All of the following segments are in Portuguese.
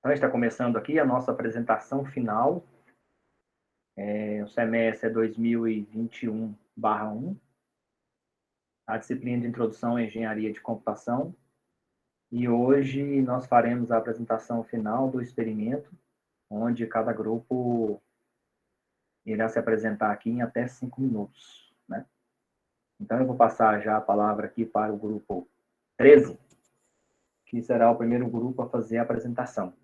Então, está começando aqui a nossa apresentação final. O semestre é 2021/1, a disciplina de Introdução à Engenharia de Computação. E hoje nós faremos a apresentação final do experimento, onde cada grupo irá se apresentar aqui em até 5 minutos, né? Então, eu vou passar já a palavra aqui para o grupo 13, que será o primeiro grupo a fazer a apresentação.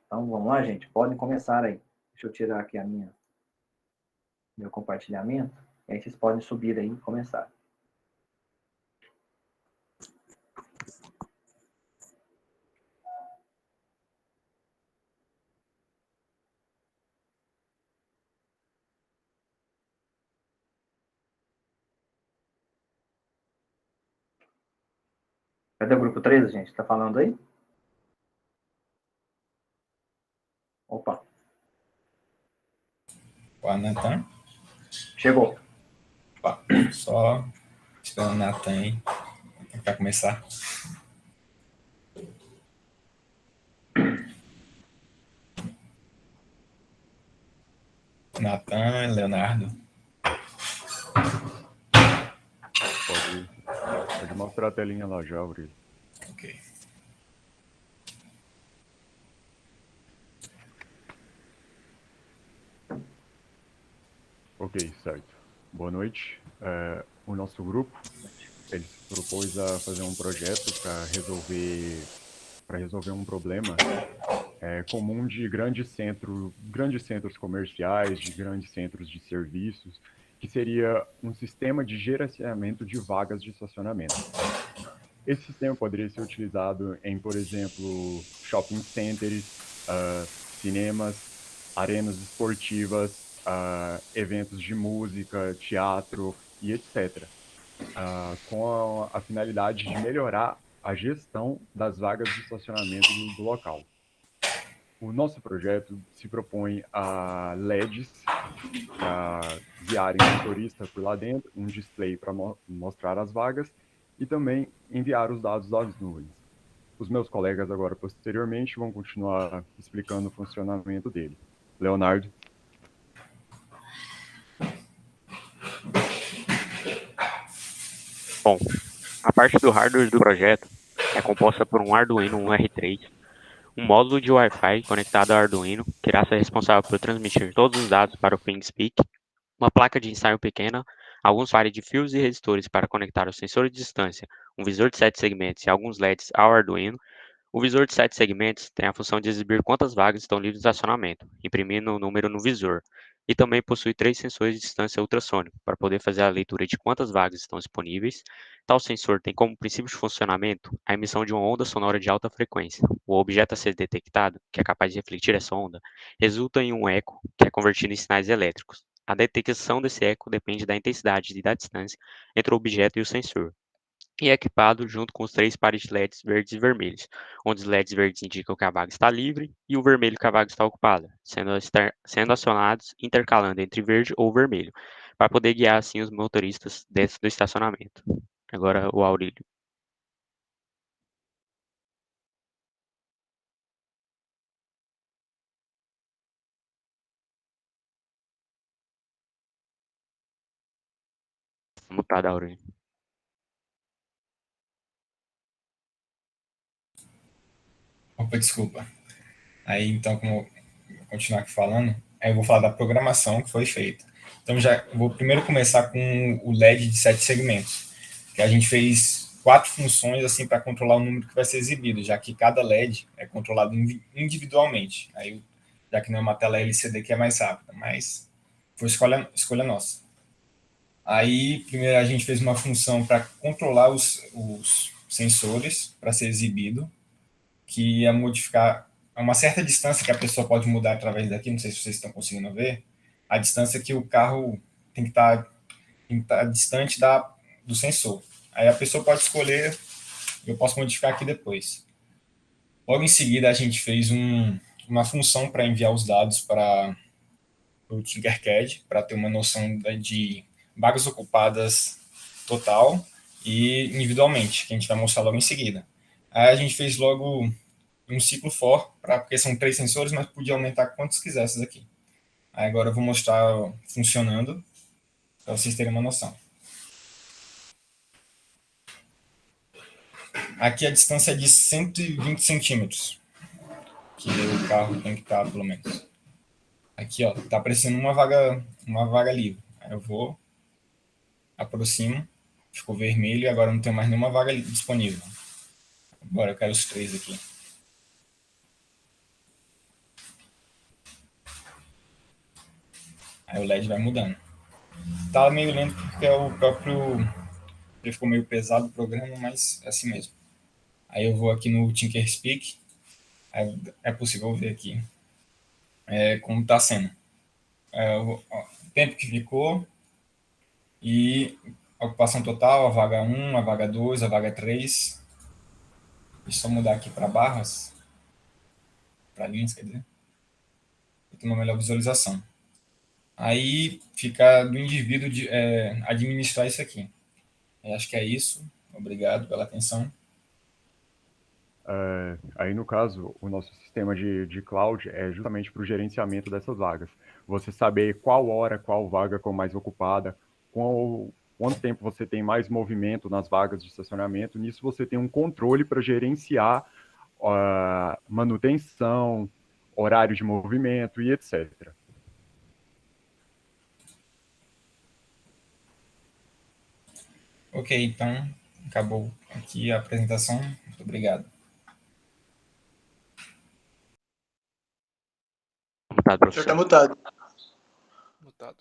Então, vamos lá, gente? Podem começar aí. Deixa eu tirar aqui meu compartilhamento. E aí vocês podem subir aí e começar. Cadê o grupo 13, gente? Tá falando aí? Opa. O Natan. Chegou. Opa. Só esperando o Natan aí para começar. Natan, Leonardo. Pode mostrar a telinha lá já, Aurélio. Ok. Ok, certo. Boa noite. O nosso grupo, ele se propôs a fazer um projeto para resolver um problema comum de grandes centros comerciais, de grandes centros de serviços, que seria um sistema de gerenciamento de vagas de estacionamento. Esse sistema poderia ser utilizado em, por exemplo, shopping centers, cinemas, arenas esportivas, eventos de música, teatro e etc. Com a finalidade de melhorar a gestão das vagas de estacionamento do local. O nosso projeto se propõe a LEDs para guiarem o motorista por lá dentro, um display para mostrar as vagas e também enviar os dados das nuvens. Os meus colegas agora, posteriormente, vão continuar explicando o funcionamento dele. Leonardo. Bom, a parte do hardware do projeto é composta por um Arduino 1R3, um módulo de Wi-Fi conectado ao Arduino, que irá ser responsável por transmitir todos os dados para o ThinkSpeak, uma placa de ensaio pequena, alguns pares de fios e resistores para conectar o sensor de distância, um visor de 7 segmentos e alguns LEDs ao Arduino. O visor de 7 segmentos tem a função de exibir quantas vagas estão livres de estacionamento, imprimindo o número no visor, e também possui 3 sensores de distância ultrassônico, para poder fazer a leitura de quantas vagas estão disponíveis. Tal sensor tem como princípio de funcionamento a emissão de uma onda sonora de alta frequência. O objeto a ser detectado, que é capaz de refletir essa onda, resulta em um eco, que é convertido em sinais elétricos. A detecção desse eco depende da intensidade e da distância entre o objeto e o sensor. E é equipado junto com os 3 pares de LEDs verdes e vermelhos, onde os LEDs verdes indicam que a vaga está livre e o vermelho que a vaga está ocupada, sendo acionados intercalando entre verde ou vermelho, para poder guiar assim os motoristas dentro do estacionamento. Agora o Aurélio. Mutado, Aurélio. Opa, desculpa. Aí, então, como eu vou continuar aqui falando, aí eu vou falar da programação que foi feita. Então, já vou primeiro começar com o LED de 7 segmentos, que a gente fez 4 funções assim para controlar o número que vai ser exibido, já que cada LED é controlado individualmente. Aí, já que não é uma tela LCD que é mais rápida, mas foi escolha nossa. Aí, primeiro a gente fez uma função para controlar os sensores para ser exibido, que ia modificar a uma certa distância que a pessoa pode mudar através daqui, não sei se vocês estão conseguindo ver, a distância que o carro tem que estar distante do sensor. Aí a pessoa pode escolher, eu posso modificar aqui depois. Logo em seguida, a gente fez uma função para enviar os dados para o Tinkercad, para ter uma noção de vagas ocupadas total e individualmente, que a gente vai mostrar logo em seguida. Aí a gente fez logo um ciclo for, porque são 3 sensores, mas podia aumentar quantos quisesse aqui. Aí agora eu vou mostrar funcionando, para vocês terem uma noção. Aqui a distância é de 120 centímetros, que o carro tem que estar, pelo menos. Aqui, ó, tá aparecendo uma vaga livre. Aí eu vou, aproximo, ficou vermelho e agora não tem mais nenhuma vaga disponível. Agora eu quero os 3 aqui. Aí o LED vai mudando. Tá meio lento porque é o próprio... Ele ficou meio pesado o programa, mas é assim mesmo. Aí eu vou aqui no TinkerSpeak. É possível ver aqui como está sendo. O tempo que ficou e a ocupação total, a vaga 1, a vaga 2, a vaga 3. Deixa eu mudar aqui para barras, para linhas, quer dizer. Para ter uma melhor visualização. Aí fica do indivíduo administrar isso aqui. Eu acho que é isso. Obrigado pela atenção. Aí, no caso, o nosso sistema de cloud é justamente para o gerenciamento dessas vagas. Você saber qual hora, qual vaga ficou mais ocupada, quanto tempo você tem mais movimento nas vagas de estacionamento. Nisso você tem um controle para gerenciar manutenção, horário de movimento e etc. Ok, então acabou aqui a apresentação. Muito obrigado. Mutado, O senhor está professor. mutado. Mutado.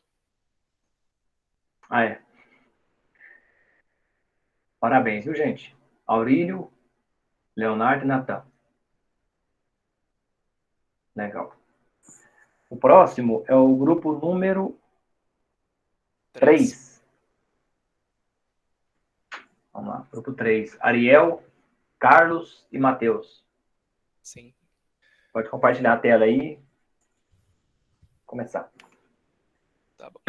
Ah, é. Parabéns, viu, gente? Aurílio, Leonardo e Natan. Legal. O próximo é o grupo número 3. Vamos lá, grupo 3. Ariel, Carlos e Matheus. Sim. Pode compartilhar a tela aí. Começar. Tá bom.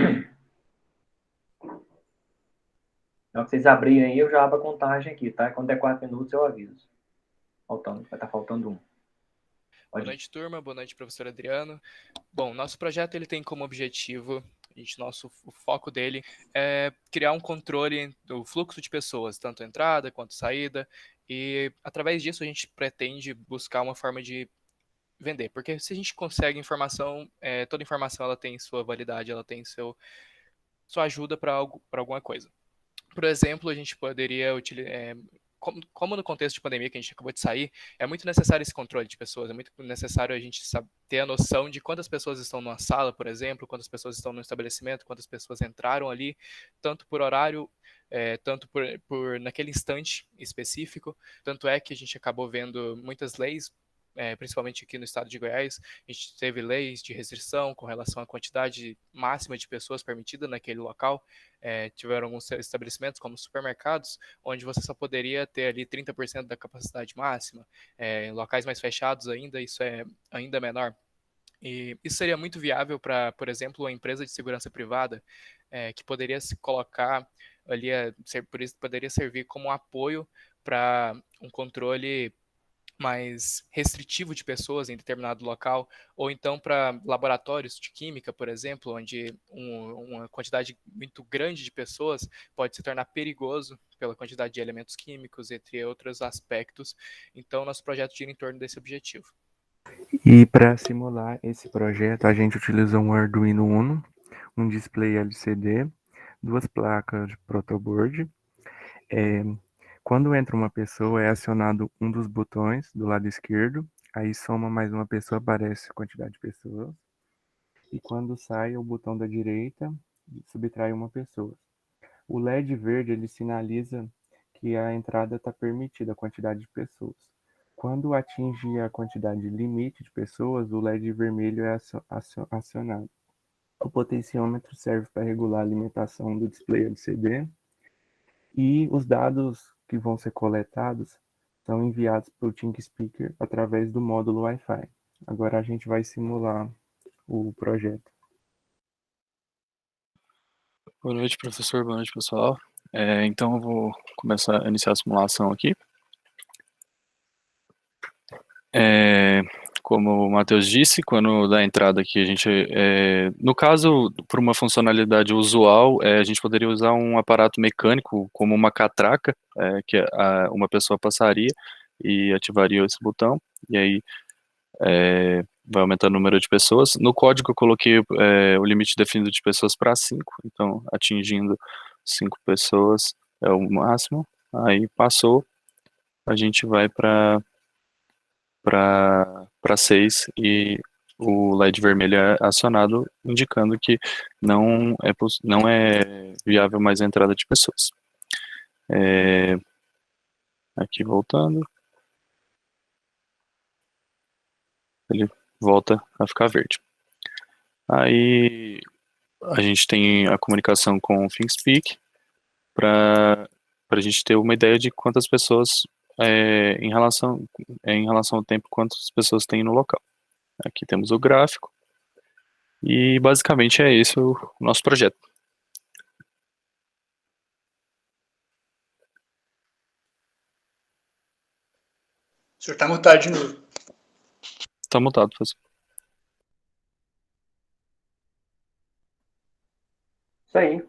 Na hora que vocês abrirem aí, eu já abro a contagem aqui, tá? Quando der 4 minutos, eu aviso. Vai estar faltando um. Boa noite, turma. Boa noite, professor Adriano. Bom, nosso projeto ele tem como objetivo, o foco dele é criar um controle do fluxo de pessoas, tanto entrada quanto saída, e através disso a gente pretende buscar uma forma de vender, porque se a gente consegue informação, toda informação ela tem sua validade, ela tem sua ajuda para alguma coisa. Por exemplo, a gente poderia utilizar, como no contexto de pandemia que a gente acabou de sair, é muito necessário esse controle de pessoas, é muito necessário a gente ter a noção de quantas pessoas estão numa sala, por exemplo, quantas pessoas estão no estabelecimento, quantas pessoas entraram ali, tanto por horário, tanto por naquele instante específico. Tanto é que a gente acabou vendo muitas leis, principalmente aqui no estado de Goiás, a gente teve leis de restrição com relação à quantidade máxima de pessoas permitida naquele local. Tiveram alguns estabelecimentos, como supermercados, onde você só poderia ter ali 30% da capacidade máxima. Em locais mais fechados ainda, isso é ainda menor. E isso seria muito viável para, por exemplo, uma empresa de segurança privada, que poderia se colocar ali, por isso poderia servir como apoio para um controle mais restritivo de pessoas em determinado local, ou então para laboratórios de química, por exemplo, onde uma quantidade muito grande de pessoas pode se tornar perigoso pela quantidade de elementos químicos, entre outros aspectos. Então, nosso projeto gira em torno desse objetivo. E para simular esse projeto, a gente utilizou um Arduino Uno, um display LCD, 2 placas de protoboard. Quando entra uma pessoa, é acionado um dos botões do lado esquerdo, aí soma mais uma pessoa, aparece a quantidade de pessoas. E quando sai, o botão da direita subtrai uma pessoa. O LED verde ele sinaliza que a entrada está permitida, a quantidade de pessoas. Quando atinge a quantidade limite de pessoas, o LED vermelho é acionado. O potenciômetro serve para regular a alimentação do display LCD e os dados que vão ser coletados são enviados para o ThinkSpeaker através do módulo Wi-Fi. Agora a gente vai simular o projeto. Boa noite, professor. Boa noite, pessoal. Então eu vou começar a iniciar a simulação aqui. Como o Matheus disse, quando dá a entrada aqui, a gente, no caso, por uma funcionalidade usual, a gente poderia usar um aparato mecânico, como uma catraca, que uma pessoa passaria e ativaria esse botão, e aí vai aumentando o número de pessoas. No código eu coloquei o limite definido de pessoas para 5, então atingindo 5 pessoas é o máximo, aí passou, a gente vai para 6 e o LED vermelho é acionado, indicando que não é viável mais a entrada de pessoas. Aqui voltando, ele volta a ficar verde. Aí a gente tem a comunicação com o ThinkSpeak para a gente ter uma ideia de quantas pessoas em relação ao tempo, quantas pessoas tem no local. Aqui temos o gráfico e basicamente é esse o nosso projeto. O senhor está mutado de novo. Está mutado, professor. Isso aí.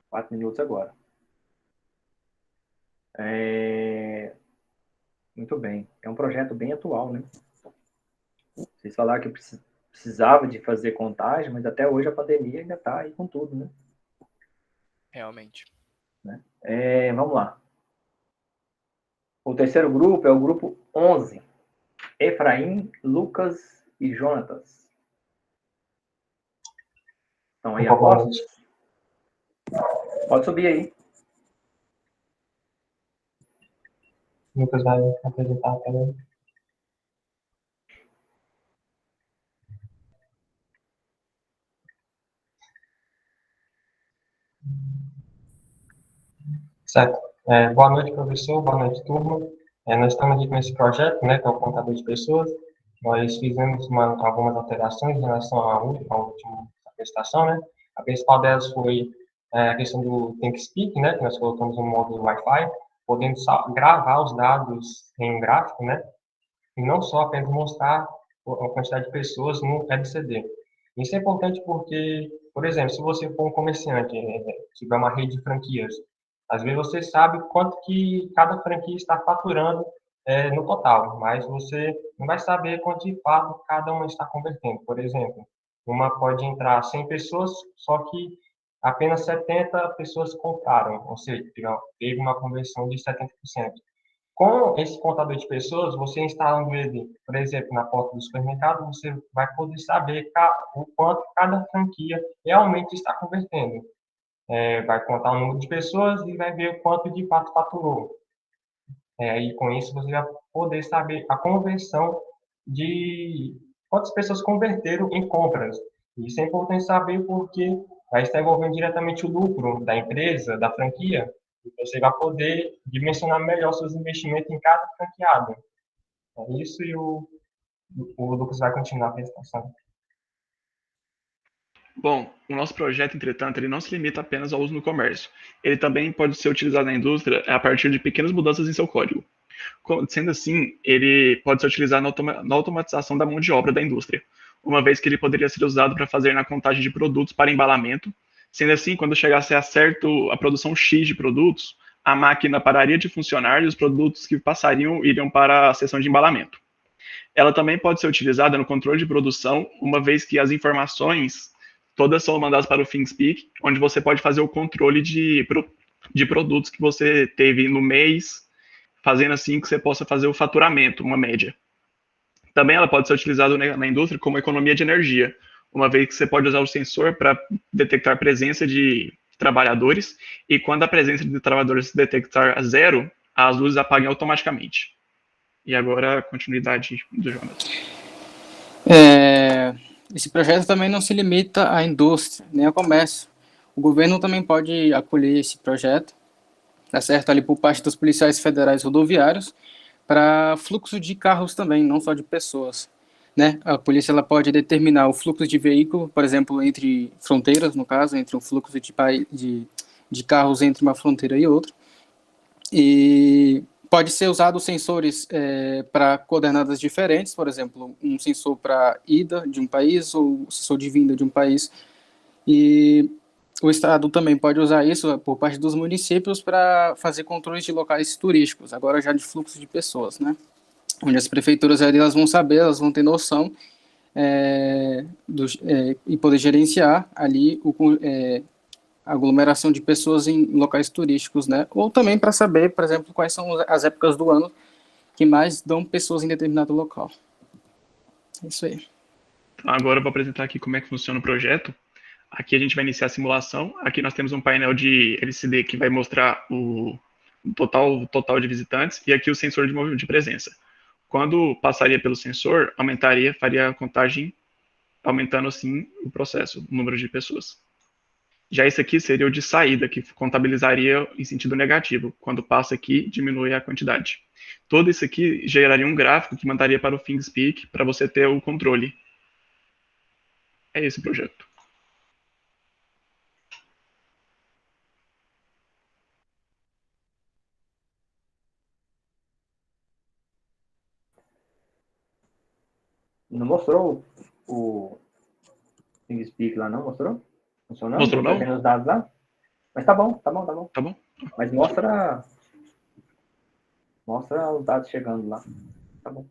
4 minutos agora. Muito bem. É um projeto bem atual, né? Vocês falaram que precisava de fazer contagem, mas até hoje a pandemia ainda está aí com tudo, né? Realmente. Né? Vamos lá. O terceiro grupo é o grupo 11. Efraim, Lucas e Jonatas. Estão aí apostos? Pode subir aí. Lucas vai apresentar a tela. Certo. Boa noite, professor. Boa noite, turma. Nós estamos aqui com esse projeto, né, que é o contador de pessoas. Nós fizemos algumas alterações em relação à última apresentação, né? A principal delas foi a questão do ThinkSpeak, né, que nós colocamos no módulo Wi-Fi, podendo gravar os dados em gráfico, né, e não só apenas mostrar a quantidade de pessoas no LCD. Isso é importante porque, por exemplo, se você for um comerciante, tiver uma rede de franquias, às vezes você sabe quanto que cada franquia está faturando no total, mas você não vai saber quanto de fato cada uma está convertendo. Por exemplo, uma pode entrar 100 pessoas, só que apenas 70 pessoas compraram, ou seja, teve uma conversão de 70%. Com esse contador de pessoas, você instalando ele, por exemplo, na porta do supermercado, você vai poder saber o quanto cada franquia realmente está convertendo. Vai contar o número de pessoas e vai ver o quanto de fato faturou. E com isso você vai poder saber a conversão de quantas pessoas converteram em compras. Isso é importante saber porque vai estar envolvendo diretamente o lucro da empresa, da franquia, e você vai poder dimensionar melhor seus investimentos em cada franqueado. É isso, e o Lucas vai continuar a apresentação. Bom, o nosso projeto, entretanto, ele não se limita apenas ao uso no comércio. Ele também pode ser utilizado na indústria a partir de pequenas mudanças em seu código. Sendo assim, ele pode ser utilizado na automatização da mão de obra da indústria, uma vez que ele poderia ser usado para fazer na contagem de produtos para embalamento. Sendo assim, quando chegasse a certo a produção X de produtos, a máquina pararia de funcionar e os produtos que passariam iriam para a seção de embalamento. Ela também pode ser utilizada no controle de produção, uma vez que as informações todas são mandadas para o ThinkSpeak, onde você pode fazer o controle de produtos que você teve no mês, fazendo assim que você possa fazer o faturamento, uma média. Também ela pode ser utilizada na indústria como economia de energia, uma vez que você pode usar o sensor para detectar a presença de trabalhadores, e quando a presença de trabalhadores se detectar zero, as luzes apagam automaticamente. E agora a continuidade do Jonas. Esse projeto também não se limita à indústria, nem ao comércio. O governo também pode acolher esse projeto, tá certo, ali por parte dos policiais federais rodoviários, para fluxo de carros também, não só de pessoas. Né? A polícia ela pode determinar o fluxo de veículo, por exemplo, entre fronteiras, no caso, entre um fluxo de carros entre uma fronteira e outra. E Pode ser usado sensores para coordenadas diferentes, por exemplo, um sensor para ida de um país ou sensor de vinda de um país. E o Estado também pode usar isso por parte dos municípios para fazer controles de locais turísticos, agora já de fluxo de pessoas, né? Onde as prefeituras elas vão saber, elas vão ter noção e poder gerenciar ali a aglomeração de pessoas em locais turísticos, né? Ou também para saber, por exemplo, quais são as épocas do ano que mais dão pessoas em determinado local. É isso aí. Agora eu vou apresentar aqui como é que funciona o projeto. Aqui a gente vai iniciar a simulação. Aqui nós temos um painel de LCD que vai mostrar o total de visitantes e aqui o sensor de presença. Quando passaria pelo sensor, faria a contagem, aumentando assim o processo, o número de pessoas. Já esse aqui seria o de saída, que contabilizaria em sentido negativo. Quando passa aqui, diminui a quantidade. Todo isso aqui geraria um gráfico que mandaria para o ThingSpeak para você ter o controle. É esse o projeto. Não mostrou o ThingSpeak lá, não? Mostrou? Funcionando? Mostrou não? Pegando os dados lá? Mas tá bom. Tá bom. Mas mostra os dados chegando lá. Tá bom.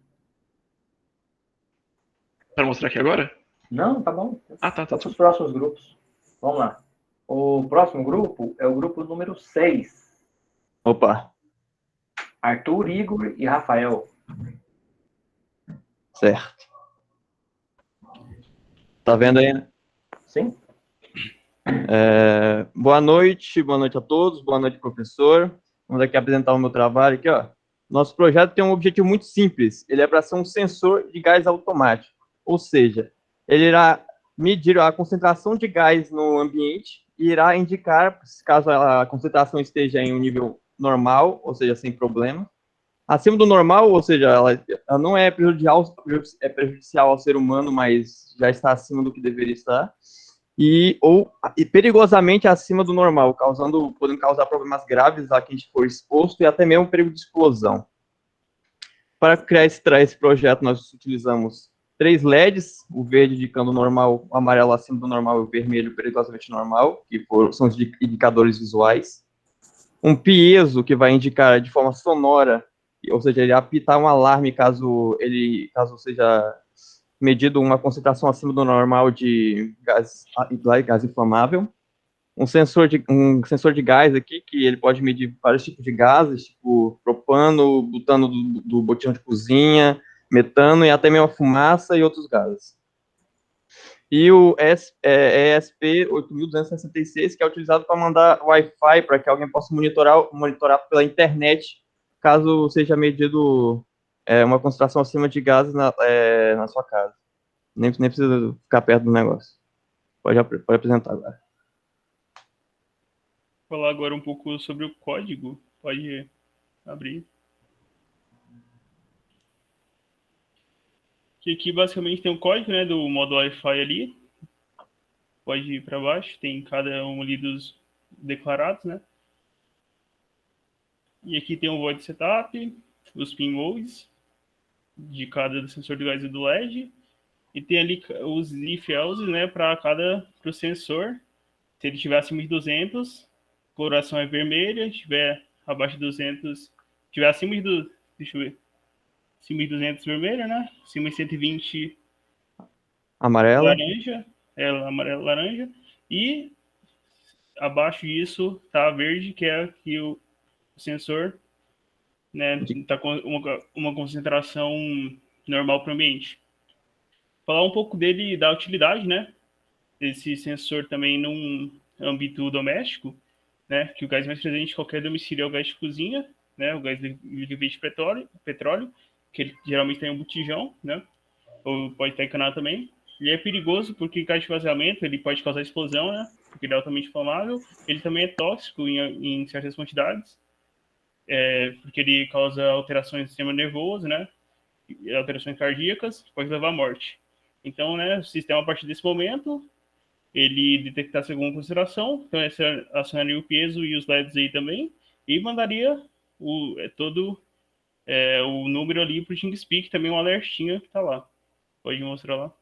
Para mostrar aqui agora? Não, tá bom. Tá. Os próximos grupos. Vamos lá. O próximo grupo é o grupo número 6. Opa. Arthur, Igor e Rafael. Certo. Tá vendo aí, né? Sim. Boa noite a todos, boa noite, professor. Vamos aqui apresentar o meu trabalho aqui, ó. Nosso projeto tem um objetivo muito simples, ele é para ser um sensor de gás automático, ou seja, ele irá medir a concentração de gás no ambiente e irá indicar, caso a concentração esteja em um nível normal, ou seja, sem problema, acima do normal, ou seja, ela não é prejudicial ao ser humano, mas já está acima do que deveria estar, e perigosamente acima do normal, podendo causar problemas graves a quem for exposto e até mesmo perigo de explosão. Para criar esse projeto, nós utilizamos 3 LEDs, o verde indicando o normal, o amarelo acima do normal e o vermelho perigosamente normal, que são os indicadores visuais. Um piezo, que vai indicar de forma sonora, ou seja, ele apitar um alarme caso seja medido uma concentração acima do normal de gás inflamável. Um sensor de gás aqui, que ele pode medir vários tipos de gases, tipo propano, butano do botijão de cozinha, metano e até mesmo fumaça e outros gases. E o ESP8266, que é utilizado para mandar Wi-Fi para que alguém possa monitorar pela internet, caso seja medido uma concentração acima de gases na sua casa. Nem precisa ficar perto do negócio. Pode apresentar agora. Vou falar agora um pouco sobre o código. Pode abrir. Aqui basicamente tem o código, né, do modo Wi-Fi ali. Pode ir para baixo, tem cada um ali dos declarados, né? E aqui tem o void setup, os pin modes de cada sensor de gás e do LED. E tem ali os if-else, né, para o sensor. Se ele estiver acima de 200, coloração é vermelha. Se estiver abaixo de 200, se estiver acima de, deixa eu ver, acima de 200, vermelha, né? Acima de 120, amarela. Laranja, amarelo, laranja. E abaixo disso tá verde, que é que o sensor, né, tá com uma concentração normal para o ambiente. Falar um pouco dele, da utilidade, né? Esse sensor também num âmbito doméstico, né? Que o gás mais presente em qualquer domicílio é o gás de cozinha, né? O gás líquido de petróleo, que ele geralmente tem um botijão, né? Ou pode estar encanado também. Ele é perigoso porque gás de vazamento ele pode causar explosão, né? Porque ele é altamente inflamável. Ele também é tóxico em certas quantidades, porque ele causa alterações do sistema nervoso, né? Alterações cardíacas, pode levar à morte. Então, né, o sistema, a partir desse momento, ele detectasse alguma consideração, então acionaria o peso e os LEDs aí também, e mandaria todo o número ali para o TeamSpeak, também um alertinha que está lá. Pode mostrar lá.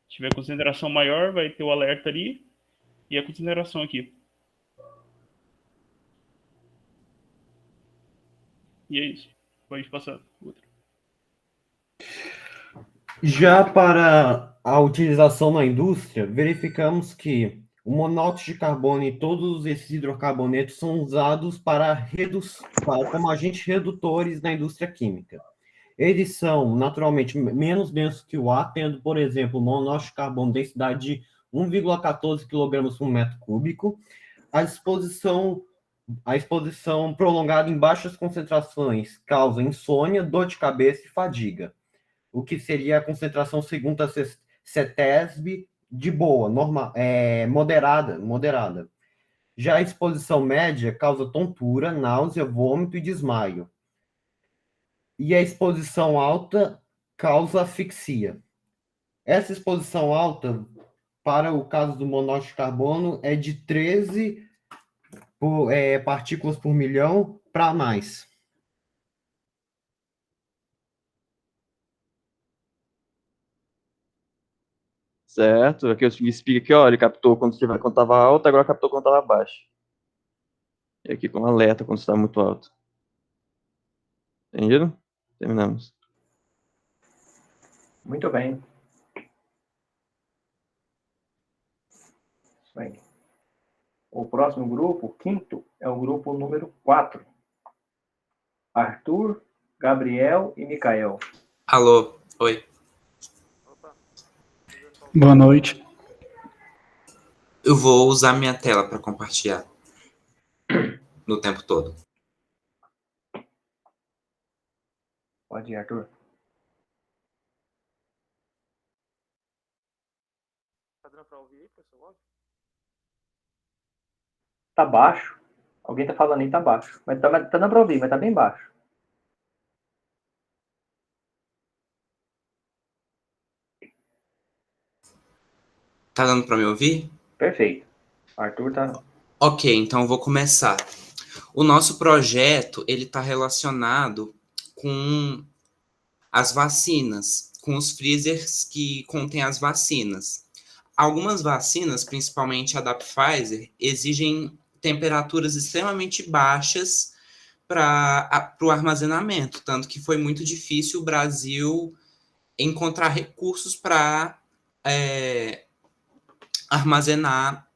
Se tiver concentração maior, vai ter o alerta ali e a concentração aqui. E é isso. Pode passar. Outra. Já para a utilização na indústria, verificamos que o monóxido de carbono e todos esses hidrocarbonetos são usados como agentes redutores na indústria química. Eles são, naturalmente, menos densos que o ar, tendo, por exemplo, monóxido de carbono densidade de 1,14 kg por metro cúbico. A exposição prolongada em baixas concentrações causa insônia, dor de cabeça e fadiga, o que seria a concentração segundo a CETESB de boa, moderada. Já a exposição média causa tontura, náusea, vômito e desmaio. E a exposição alta causa asfixia. Essa exposição alta, para o caso do monóxido de carbono, é de 13 partículas por milhão para mais. Certo? Aqui eu explico aqui, ó, ele captou quando estava alto, agora captou quando estava baixo. E aqui com alerta quando está muito alto. Entendido? Terminamos. Muito bem. Bem. O próximo grupo, o quinto, é o grupo número 4. Arthur, Gabriel e Micael. Alô, oi. Boa noite. Eu vou usar minha tela para compartilhar no tempo todo. Pode ir, Arthur. Tá dando para ouvir aí, pessoal? Tá baixo. Alguém tá falando aí, tá baixo. Mas tá dando para ouvir, mas tá bem baixo. Tá dando para me ouvir? Perfeito. Arthur tá... Ok, então eu vou começar. O nosso projeto, ele está relacionado com as vacinas, com os freezers que contêm as vacinas. Algumas vacinas, principalmente a da Pfizer, exigem temperaturas extremamente baixas para o armazenamento, tanto que foi muito difícil o Brasil encontrar recursos para armazenar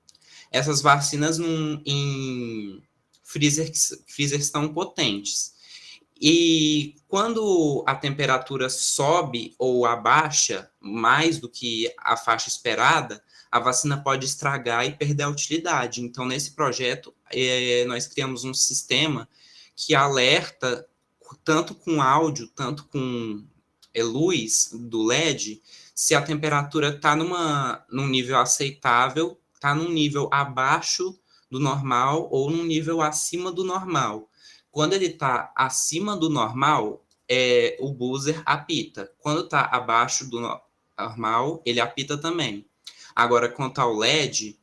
essas vacinas em freezers tão potentes. E quando a temperatura sobe ou abaixa mais do que a faixa esperada, a vacina pode estragar e perder a utilidade. Então, nesse projeto, nós criamos um sistema que alerta, tanto com áudio, tanto com luz do LED, se a temperatura está num nível aceitável, está num nível abaixo do normal ou num nível acima do normal. Quando ele está acima do normal, o buzzer apita. Quando está abaixo do normal, ele apita também. Agora, quanto ao LED,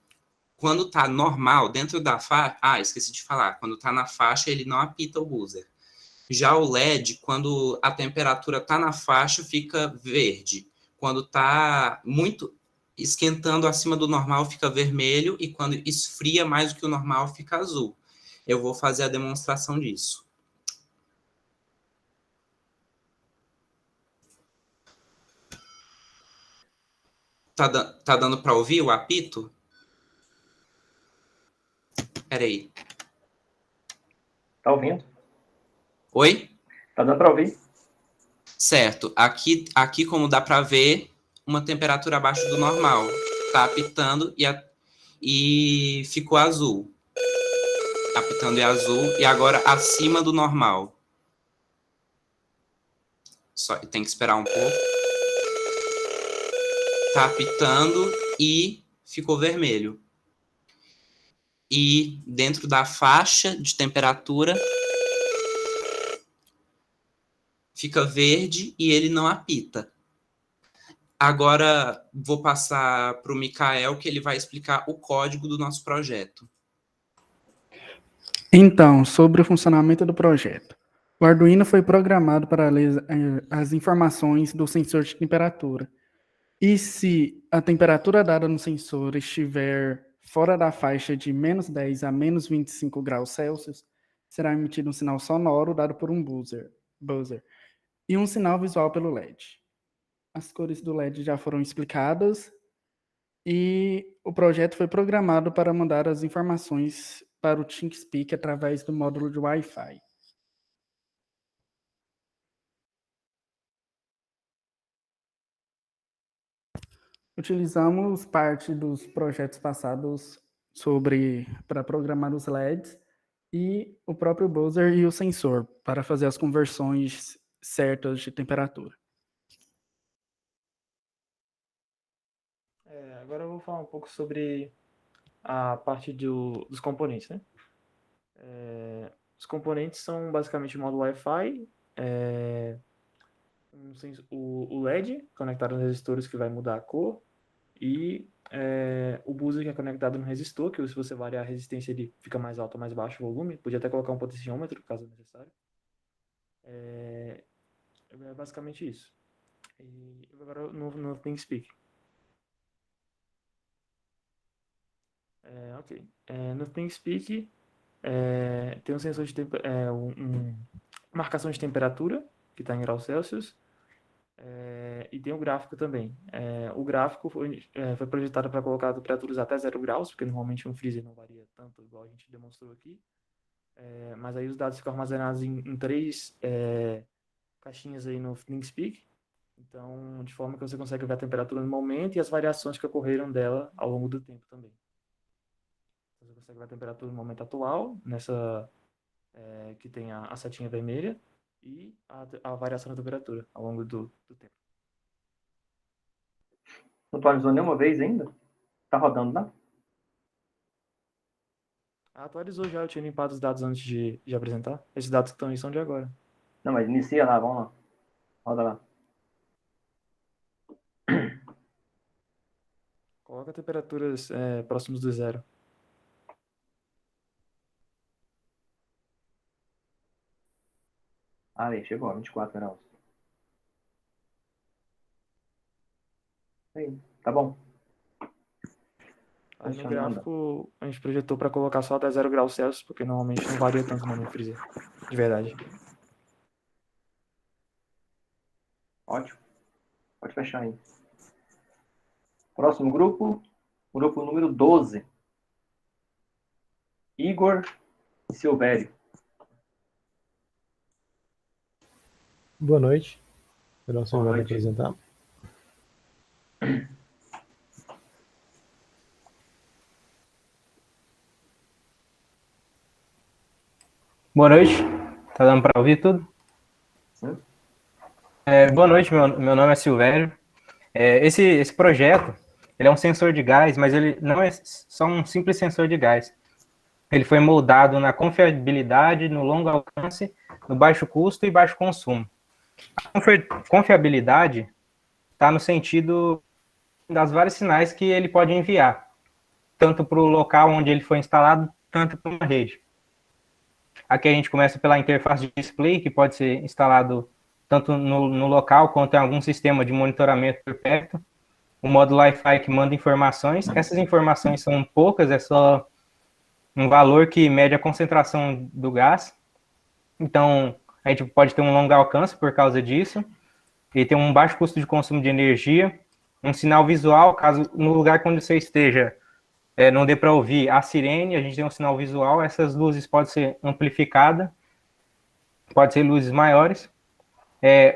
quando está normal, dentro da faixa... esqueci de falar. Quando está na faixa, ele não apita o buzzer. Já o LED, quando a temperatura está na faixa, fica verde. Quando está muito esquentando acima do normal, fica vermelho, e quando esfria mais do que o normal, fica azul. Eu vou fazer a demonstração disso. Tá dando para ouvir o apito? Espera aí. Tá ouvindo? Oi? Tá dando para ouvir? Certo. Aqui como dá para ver, uma temperatura abaixo do normal. Tá apitando e ficou azul. Apitando é azul e agora acima do normal. Só tem que esperar um pouco. Tá apitando e ficou vermelho. E dentro da faixa de temperatura fica verde e ele não apita. Agora vou passar para o Micael, que ele vai explicar o código do nosso projeto. Então, sobre o funcionamento do projeto. O Arduino foi programado para ler as informações do sensor de temperatura. E se a temperatura dada no sensor estiver fora da faixa de -10 a -25 graus Celsius, será emitido um sinal sonoro dado por um buzzer e um sinal visual pelo LED. As cores do LED já foram explicadas e o projeto foi programado para mandar as informações para o ThinkSpeak através do módulo de Wi-Fi. Utilizamos parte dos projetos passados para programar os LEDs e o próprio buzzer e o sensor para fazer as conversões certas de temperatura. Agora eu vou falar um pouco sobre a parte dos componentes, né? Os componentes são basicamente o módulo Wi-Fi, o LED conectado nos resistores que vai mudar a cor e o buzzer que é conectado no resistor, que se você variar a resistência ele fica mais alto ou mais baixo o volume. Podia até colocar um potenciômetro, caso necessário. É basicamente isso. E agora no ThinkSpeak. Ok. No ThinkSpeak tem um sensor de marcação de temperatura, que está em graus Celsius, e tem o gráfico também. O gráfico foi projetado para colocar temperaturas até 0 graus, porque normalmente um freezer não varia tanto, igual a gente demonstrou aqui. Mas aí os dados ficam armazenados em 3 caixinhas aí no ThinkSpeak. Então, de forma que você consegue ver a temperatura no momento e as variações que ocorreram dela ao longo do tempo também. Você consegue ver a temperatura no momento atual, que tem a setinha vermelha, e a variação da temperatura ao longo do tempo. Não atualizou nenhuma vez ainda? Tá rodando, né? Atualizou já, eu tinha limpado os dados antes de apresentar. Esses dados que estão aí são de agora. Não, mas inicia lá, vamos lá. Roda lá. Coloca temperaturas próximas do zero. Aí, chegou, 24 graus. Aí, tá bom. Aí no gráfico a gente projetou para colocar só até 0 graus Celsius, porque normalmente não varia tanto no freezer. De verdade. Ótimo. Pode fechar aí. Próximo grupo, grupo número 12. Igor e Silvério. Boa noite. Meu nome vai me apresentar. Boa noite. Tá dando para ouvir tudo? Sim. Boa noite, meu nome é Silvério. Esse projeto, ele é um sensor de gás, mas ele não é só um simples sensor de gás. Ele foi moldado na confiabilidade, no longo alcance, no baixo custo e baixo consumo. A confiabilidade está no sentido das vários sinais que ele pode enviar, tanto para o local onde ele foi instalado, tanto para uma rede. Aqui a gente começa pela interface de display, que pode ser instalado tanto no local quanto em algum sistema de monitoramento por perto. O módulo Wi-Fi que manda informações. Essas informações são poucas, é só um valor que mede a concentração do gás. Então, a gente pode ter um longo alcance por causa disso. Ele tem um baixo custo de consumo de energia. Um sinal visual, caso no lugar onde você esteja não dê para ouvir a sirene, a gente tem um sinal visual. Essas luzes podem ser amplificadas, pode ser luzes maiores.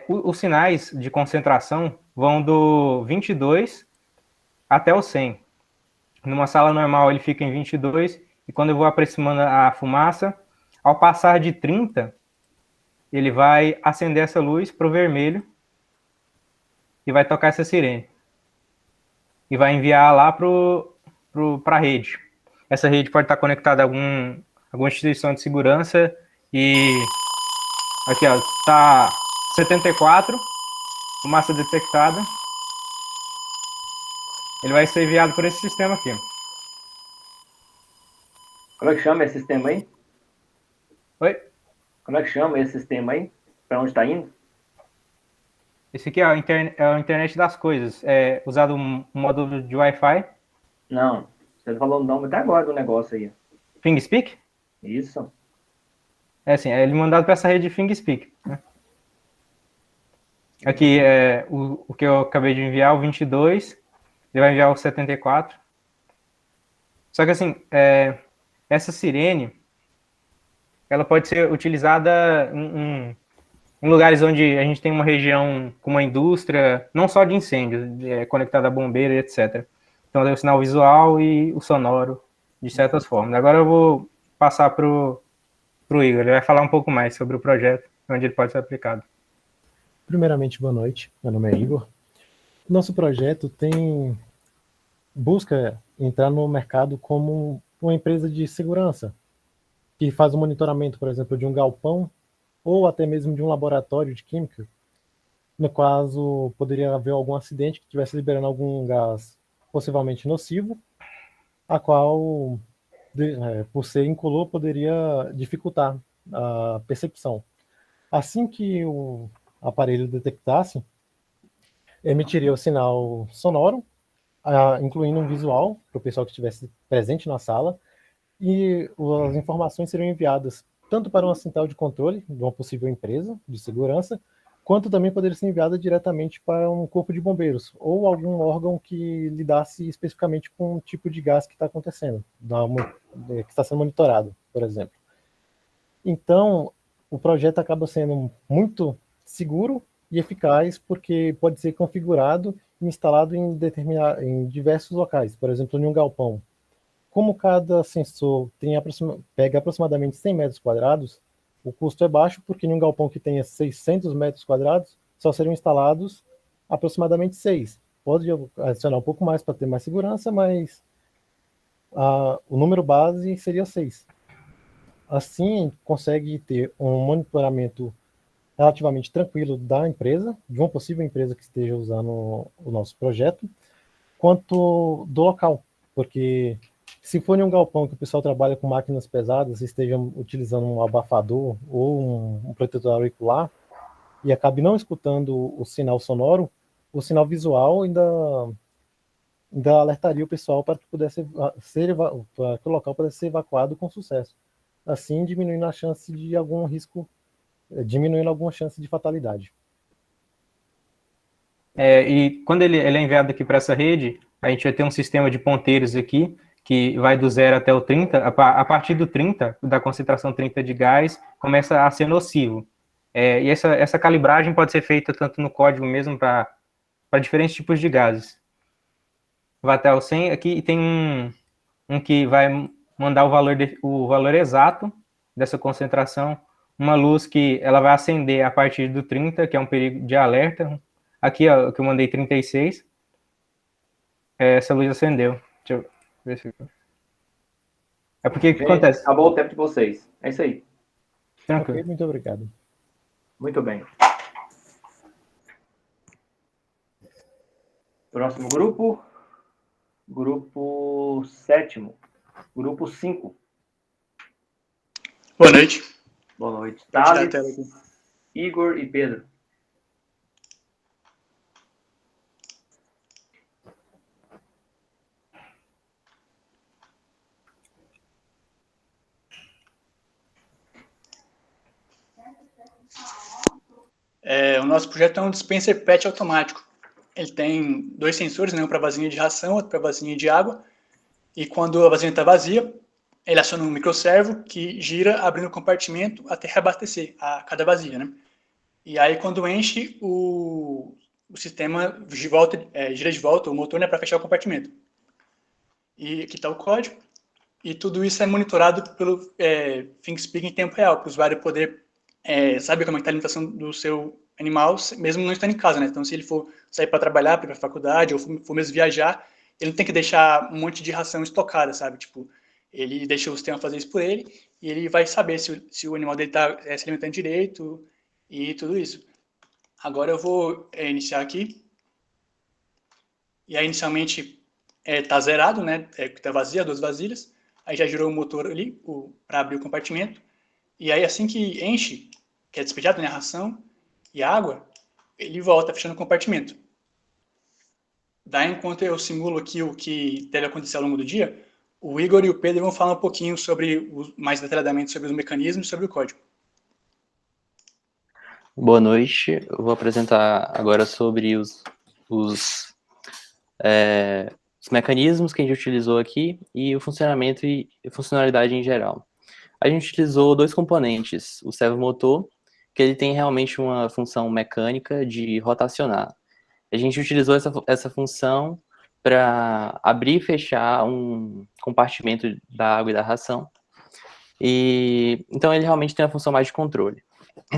Os sinais de concentração vão do 22 até o 100. Numa sala normal ele fica em 22, e quando eu vou aproximando a fumaça, ao passar de 30, ele vai acender essa luz para o vermelho e vai tocar essa sirene. E vai enviar lá para a rede. Essa rede pode estar conectada a alguma instituição de segurança e aqui ó, está 74, fumaça detectada. Ele vai ser enviado por esse sistema aqui. Como é que chama esse sistema aí? Oi? Como é que chama esse sistema aí? Para onde está indo? Esse aqui é a internet das coisas. É usado um módulo de Wi-Fi. Não, você falou o nome até agora do negócio aí. ThingSpeak? Isso. É assim, ele mandado para essa rede de ThingSpeak. Né? Aqui é o que eu acabei de enviar, o 22. Ele vai enviar o 74. Só que assim, essa sirene, ela pode ser utilizada em lugares onde a gente tem uma região com uma indústria, não só de incêndio, conectada a bombeiro, etc. Então, tem o sinal visual e o sonoro, de certas formas. Agora eu vou passar para o Igor, ele vai falar um pouco mais sobre o projeto, onde ele pode ser aplicado. Primeiramente, boa noite. Meu nome é Igor. Nosso projeto busca entrar no mercado como uma empresa de segurança, que faz o monitoramento, por exemplo, de um galpão ou até mesmo de um laboratório de química, no caso poderia haver algum acidente que estivesse liberando algum gás possivelmente nocivo, a qual, por ser incolor, poderia dificultar a percepção. Assim que o aparelho detectasse, emitiria o sinal sonoro, incluindo um visual para o pessoal que estivesse presente na sala, e as informações seriam enviadas tanto para uma central de controle de uma possível empresa de segurança, quanto também poderia ser enviada diretamente para um corpo de bombeiros ou algum órgão que lidasse especificamente com o tipo de gás que está acontecendo, que está sendo monitorado, por exemplo. Então, o projeto acaba sendo muito seguro e eficaz porque pode ser configurado e instalado em diversos locais, por exemplo, em um galpão. Como cada sensor pega aproximadamente 100 metros quadrados, o custo é baixo porque em um galpão que tenha 600 metros quadrados, só seriam instalados aproximadamente 6. Pode adicionar um pouco mais para ter mais segurança, mas o número base seria 6. Assim, consegue ter um monitoramento relativamente tranquilo da empresa, de uma possível empresa que esteja usando o nosso projeto, quanto do local, porque se for em um galpão que o pessoal trabalha com máquinas pesadas, estejam utilizando um abafador ou um protetor auricular e acabe não escutando o sinal sonoro, o sinal visual ainda alertaria o pessoal para que pudesse para que o local pudesse ser evacuado com sucesso. Assim, diminuindo a chance de algum risco, diminuindo alguma chance de fatalidade. E quando ele é enviado aqui para essa rede, a gente vai ter um sistema de ponteiros aqui, que vai do 0 até o 30, a partir do 30, da concentração 30 de gás, começa a ser nocivo. E essa calibragem pode ser feita tanto no código mesmo para diferentes tipos de gases. Vai até o 100, aqui tem um que vai mandar o valor exato dessa concentração, uma luz que ela vai acender a partir do 30, que é um perigo de alerta. Aqui, ó, que eu mandei 36, essa luz acendeu. Deixa eu ver se... É porque o que acontece? Acabou o tempo de vocês. É isso aí. Tranquilo. Okay, muito obrigado. Muito bem. Próximo grupo. Grupo 7º. Grupo 5. Boa noite. Boa noite. Thales, Igor e Pedro. O nosso projeto é um dispenser PET automático. Ele tem 2 sensores, né, um para vasilha de ração, outro para vasilha de água. E quando a vasilha está vazia, ele aciona um microservo que gira abrindo o compartimento até reabastecer a cada vasilha, né? E aí quando enche, o sistema gira de volta o motor, né, para fechar o compartimento. E aqui está o código. E tudo isso é monitorado pelo ThingSpeak em tempo real, para o usuário poder saber como é que está a alimentação do seu animal, mesmo não estando em casa, né? Então, se ele for sair para trabalhar, para ir para a faculdade, ou for mesmo viajar, ele não tem que deixar um monte de ração estocada, sabe? Tipo, ele deixa o sistema fazer isso por ele, e ele vai saber se o animal dele está se alimentando direito e tudo isso. Agora eu vou iniciar aqui. E aí, inicialmente, está zerado, né? Está vazia, 2 vasilhas. Aí já girou o motor ali para abrir o compartimento. E aí, assim que enche, que é despejado, né, a ração e a água, ele volta fechando o compartimento. Daí, enquanto eu simulo aqui o que deve acontecer ao longo do dia, o Igor e o Pedro vão falar um pouquinho mais detalhadamente sobre os mecanismos e sobre o código. Boa noite. Eu vou apresentar agora sobre os mecanismos que a gente utilizou aqui e o funcionamento e funcionalidade em geral. A gente utilizou dois componentes, o servomotor, que ele tem realmente uma função mecânica de rotacionar. A gente utilizou essa função para abrir e fechar um compartimento da água e da ração. E então ele realmente tem uma função mais de controle.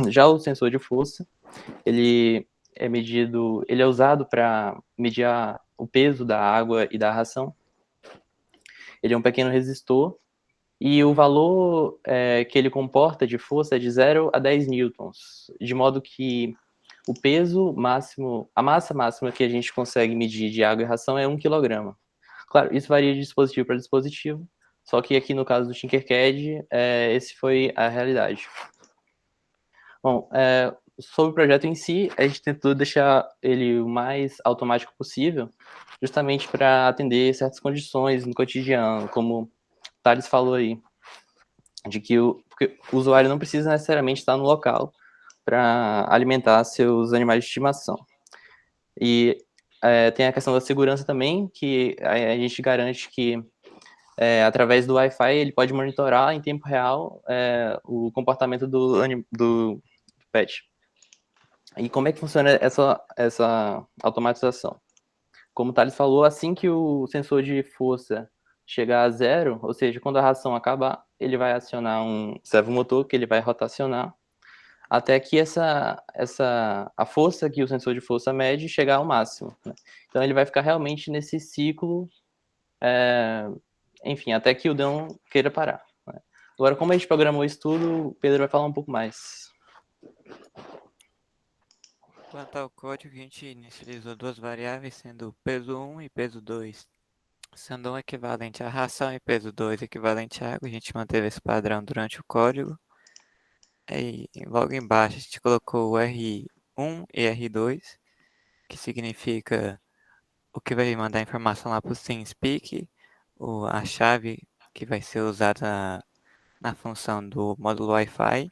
Já o sensor de força, ele é usado para medir o peso da água e da ração. Ele é um pequeno resistor e o valor que ele comporta de força é de 0 a 10 newtons, de modo que o peso máximo, a massa máxima que a gente consegue medir de água e ração é 1 kg. Claro, isso varia de dispositivo para dispositivo, só que aqui no caso do Tinkercad, esse foi a realidade. Bom, sobre o projeto em si, a gente tentou deixar ele o mais automático possível, justamente para atender certas condições no cotidiano, como o Thales falou aí, de que porque o usuário não precisa necessariamente estar no local para alimentar seus animais de estimação. E tem a questão da segurança também, que a gente garante que através do Wi-Fi ele pode monitorar em tempo real o comportamento do pet. E como é que funciona essa automatização? Como o Thales falou, assim que o sensor de força chegar a 0, ou seja, quando a ração acabar, ele vai acionar um servomotor que ele vai rotacionar até que a força que o sensor de força mede chegar ao máximo, né? Então ele vai ficar realmente nesse ciclo, enfim, até que o Dão queira parar, né? Agora, como a gente programou isso tudo, o Pedro vai falar um pouco mais. Quanto ao código, a gente inicializou duas variáveis, sendo peso 1 e peso 2. Sendo 1 equivalente à ração e peso 2 equivalente à água, a gente manteve esse padrão durante o código. Aí, logo embaixo, a gente colocou o R1 e R2, que significa o que vai mandar informação lá para o TeamSpeak, a chave que vai ser usada na função do módulo Wi-Fi.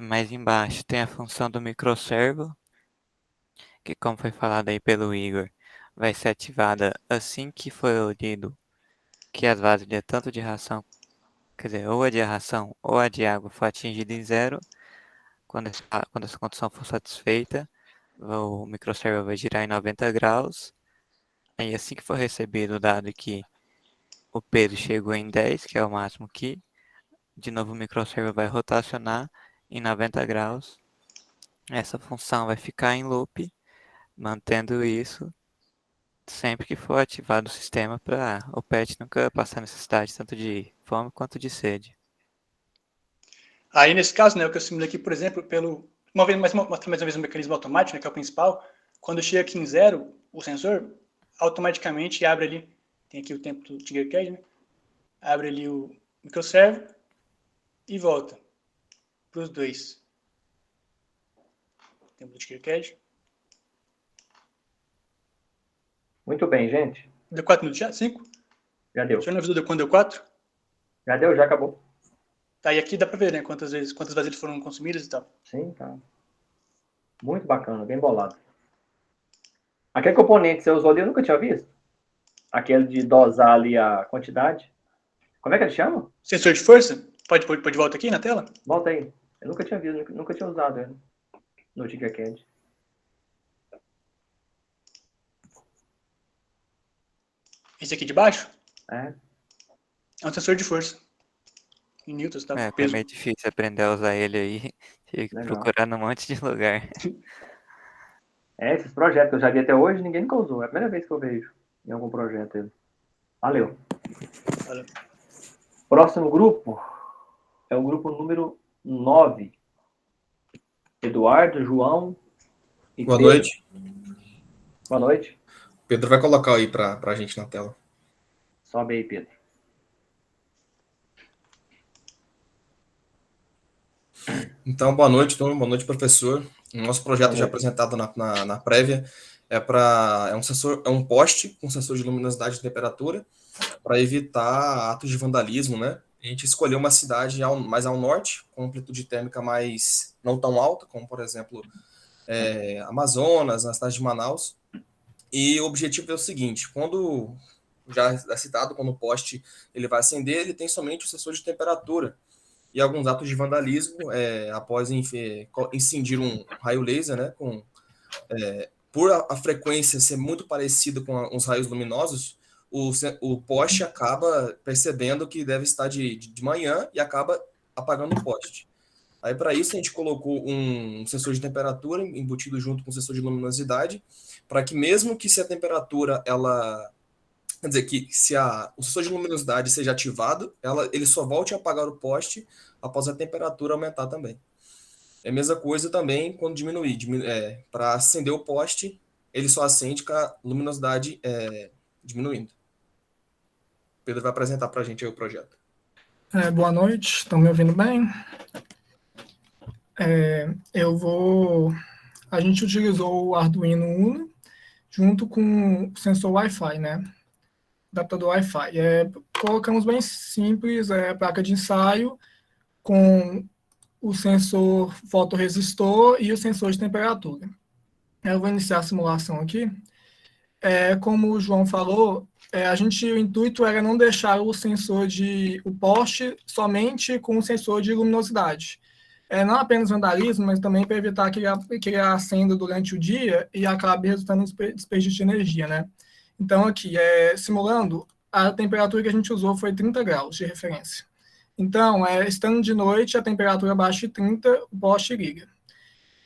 Mais embaixo tem a função do microservo, que, como foi falado aí pelo Igor, vai ser ativada assim que for lido que as vasilhas tanto de ração, quer dizer, ou a de ração ou a de água for atingida em 0. Quando essa condição for satisfeita, o microserver vai girar em 90 graus. Aí assim que for recebido o dado que o peso chegou em 10, que é o máximo aqui, de novo o microserver vai rotacionar em 90 graus. Essa função vai ficar em loop, mantendo isso sempre que for ativado o sistema para o pet nunca passar necessidade tanto de fome quanto de sede. Aí, nesse caso, né, o que eu simulei aqui, por exemplo, mostrar mais uma vez o mecanismo automático, né, que é o principal. Quando chega aqui em 0, o sensor automaticamente abre ali, tem aqui o tempo do Tinkercad, né, abre ali o microserver e volta para os dois. Tempo do Tinkercad. Muito bem, gente. Deu 4 minutos já? 5? Já deu. O senhor não avisou quando deu 4? Já deu, já acabou. Tá, e aqui dá para ver, né, quantas vasilhas foram consumidas e tal. Sim, tá. Muito bacana, bem bolado. Aquele componente que você usou ali eu nunca tinha visto. Aquele de dosar ali a quantidade. Como é que ele chama? Sensor de força? Pode volta aqui na tela? Volta aí. Eu nunca tinha visto, nunca tinha usado ele no Tinkercad. Esse aqui de baixo? É um sensor de força. Em newtons, tá? Foi Peso. meio difícil aprender a usar ele aí. Tive que procurar num monte de lugar. Esses projetos que eu já vi até hoje, ninguém nunca usou. É a primeira vez que eu vejo em algum projeto ele. Valeu. Valeu. Próximo grupo é o grupo número 9. Eduardo, João e Boa Pedro. noite. Boa noite. Pedro vai colocar aí para a gente na tela. Sobe aí, Pedro. Então, boa noite, turma, boa noite, professor. O nosso projeto já apresentado na prévia é um poste com sensor de luminosidade e temperatura para evitar atos de vandalismo, né? A gente escolheu uma cidade mais ao norte, com amplitude térmica mais não tão alta, como, por exemplo, Amazonas, na cidade de Manaus. E o objetivo é o seguinte, quando já é citado, quando o poste ele vai acender, ele tem somente o sensor de temperatura e alguns atos de vandalismo após incidir um raio laser, né, por a frequência ser muito parecida com os raios luminosos, o poste acaba percebendo que deve estar de manhã e acaba apagando o poste. Aí, para isso, a gente colocou um sensor de temperatura embutido junto com o sensor de luminosidade, para que mesmo que se a temperatura, quer dizer, que se o sensor de luminosidade seja ativado, ele só volte a apagar o poste após a temperatura aumentar também. É a mesma coisa também quando diminuir. Para acender o poste, ele só acende com a luminosidade diminuindo. Pedro vai apresentar para a gente aí o projeto. Boa noite, estão me ouvindo bem? A gente utilizou o Arduino Uno junto com o sensor Wi-Fi, né? Adaptador Wi-Fi. Colocamos bem simples, placa de ensaio com o sensor fotorresistor e o sensor de temperatura. Eu vou iniciar a simulação aqui. Como o João falou, o intuito era não deixar o poste somente com o sensor de luminosidade. Não apenas vandalismo, mas também para evitar que ele acenda durante o dia e acabe resultando em desperdício de energia, né? Então, aqui, simulando, a temperatura que a gente usou foi 30 graus de referência. Então, estando de noite, a temperatura abaixo de 30, o poste liga.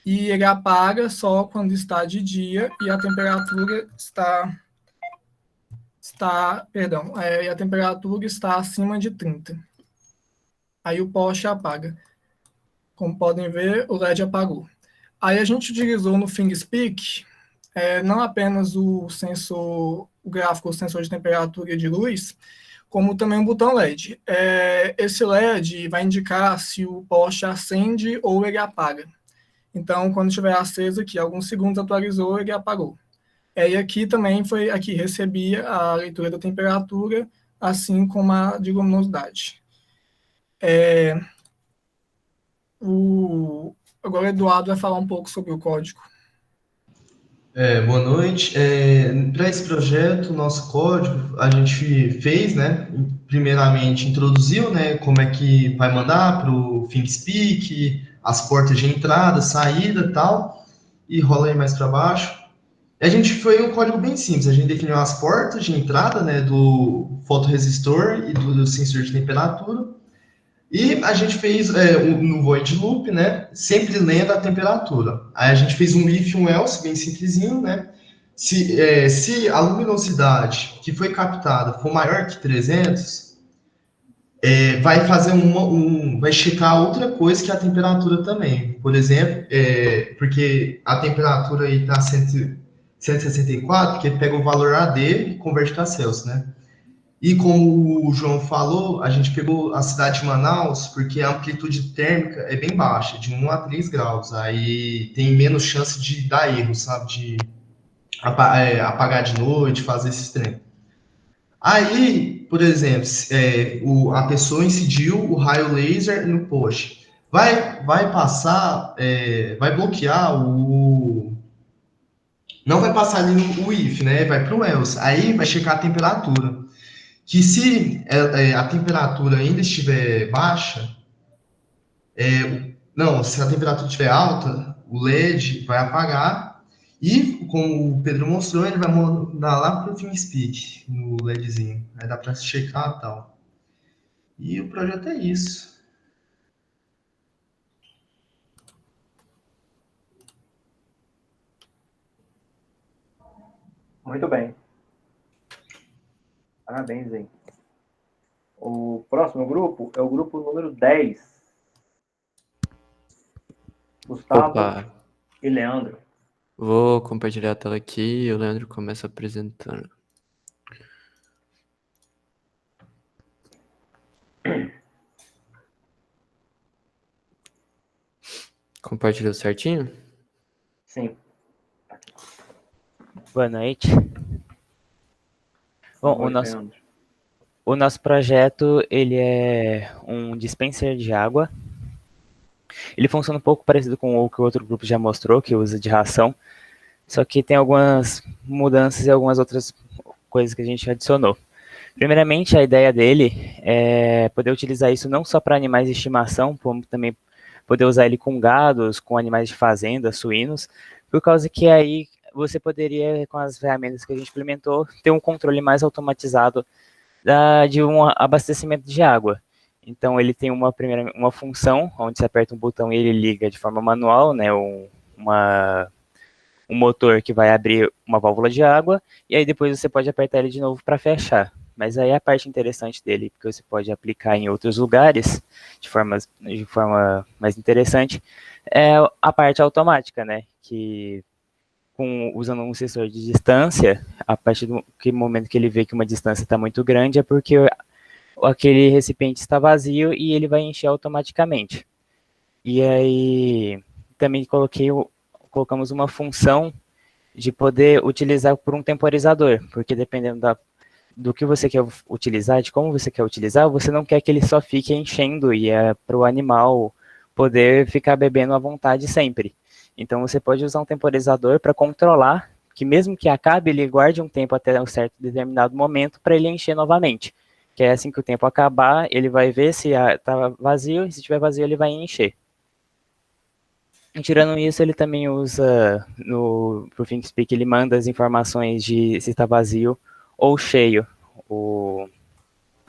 E ele apaga só quando está de dia e a temperatura está acima de 30. Aí o poste apaga. Como podem ver, o LED apagou. Aí a gente utilizou no ThingSpeak não apenas o gráfico, o sensor de temperatura e de luz, como também um botão LED. Esse LED vai indicar se o poste acende ou ele apaga. Então, quando estiver aceso aqui, alguns segundos atualizou, ele apagou. E aqui também recebia a leitura da temperatura, assim como a de luminosidade. Agora o Eduardo vai falar um pouco sobre o código. Boa noite. Para esse projeto, o nosso código, a gente fez, né? Primeiramente, introduziu, né? Como é que vai mandar para o ThingSpeak, as portas de entrada, saída e tal, e rola aí mais para baixo. A gente foi um código bem simples, a gente definiu as portas de entrada, né? Do fotorresistor e do sensor de temperatura. E a gente fez no void loop, né? Sempre lendo a temperatura. Aí a gente fez um if e um else, bem simplesinho, né? Se a luminosidade que foi captada for maior que 300, vai fazer vai checar outra coisa que é a temperatura também. Por exemplo, porque a temperatura aí está 164, porque pega o valor AD e converte para Celsius, né? E como o João falou, a gente pegou a cidade de Manaus porque a amplitude térmica é bem baixa, de 1 a 3 graus. Aí tem menos chance de dar erro, sabe? De apagar de noite, fazer esse trem. Aí, por exemplo, a pessoa incidiu o raio laser no poste. Vai passar, vai bloquear não vai passar ali no if, né? Vai para o else. Aí vai checar a temperatura. Que se a temperatura ainda estiver baixa, se a temperatura estiver alta, o LED vai apagar e, como o Pedro mostrou, ele vai mandar lá para o ThingSpeak, no LEDzinho. Aí dá para checar e tal. E o projeto é isso. Muito bem. Parabéns aí. O próximo grupo é o grupo número 10. Gustavo e Leandro. Vou compartilhar a tela aqui e o Leandro começa apresentando. Compartilhou certinho? Sim. Boa noite. Bom, Boa noite, Leandro. o nosso projeto, ele é um dispenser de água. Ele funciona um pouco parecido com o que o outro grupo já mostrou, que usa de ração, só que tem algumas mudanças e algumas outras coisas que a gente adicionou. Primeiramente, a ideia dele é poder utilizar isso não só para animais de estimação, como também poder usar ele com gados, com animais de fazenda, suínos, por causa que aí você poderia, com as ferramentas que a gente implementou, ter um controle mais automatizado de um abastecimento de água. Então, ele tem uma função, onde você aperta um botão e ele liga de forma manual, né, um motor que vai abrir uma válvula de água, e aí depois você pode apertar ele de novo para fechar. Mas aí a parte interessante dele, porque você pode aplicar em outros lugares de forma mais interessante, é a parte automática, né? Que usando um sensor de distância, a partir do momento que ele vê que uma distância está muito grande, é porque aquele recipiente está vazio e ele vai encher automaticamente. E aí também colocamos uma função de poder utilizar por um temporizador, porque dependendo do que você quer utilizar, de como você quer utilizar, você não quer que ele só fique enchendo e é para o animal poder ficar bebendo à vontade sempre. Então você pode usar um temporizador para controlar que mesmo que acabe, ele guarde um tempo até um certo determinado momento para ele encher novamente. Que é assim que o tempo acabar, ele vai ver se está vazio, e se estiver vazio ele vai encher. E tirando isso, ele também usa, pro ThinkSpeak, ele manda as informações de se está vazio ou cheio o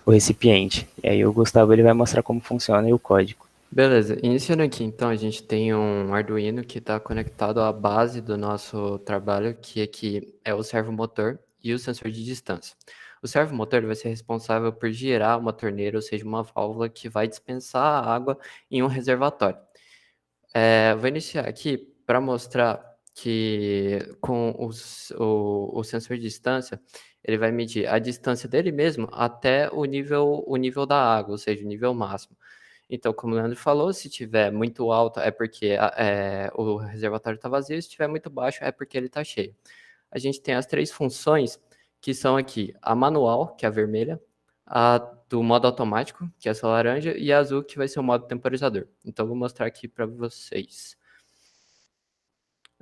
recipiente. E aí o Gustavo ele vai mostrar como funciona e o código. Beleza, iniciando aqui, então, a gente tem um Arduino que está conectado à base do nosso trabalho, que aqui é o servomotor e o sensor de distância. O servomotor vai ser responsável por girar uma torneira, ou seja, uma válvula que vai dispensar a água em um reservatório. Vou iniciar aqui para mostrar que com o sensor de distância, ele vai medir a distância dele mesmo até o nível da água, ou seja, o nível máximo. Então, como o Leandro falou, se estiver muito alto é porque o reservatório está vazio, se estiver muito baixo é porque ele está cheio. A gente tem as 3 funções, que são aqui a manual, que é a vermelha, a do modo automático, que é essa laranja, e a azul, que vai ser o modo temporizador. Então, vou mostrar aqui para vocês.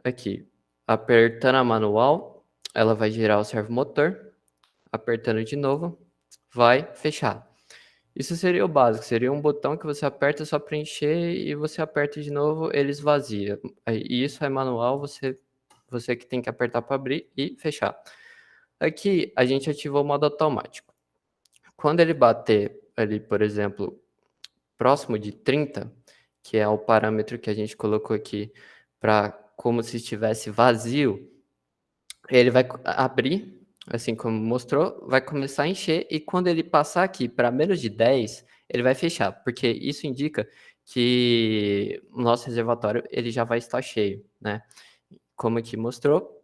Aqui, apertando a manual, ela vai girar o servomotor, apertando de novo, vai fechar. Isso seria o básico, seria um botão que você aperta só para encher e você aperta de novo, ele esvazia. E isso é manual, você que tem que apertar para abrir e fechar. Aqui a gente ativou o modo automático. Quando ele bater ali, por exemplo, próximo de 30, que é o parâmetro que a gente colocou aqui para como se estivesse vazio, ele vai abrir, assim como mostrou, vai começar a encher, e quando ele passar aqui para menos de 10, ele vai fechar, porque isso indica que o nosso reservatório ele já vai estar cheio, né? Como aqui mostrou,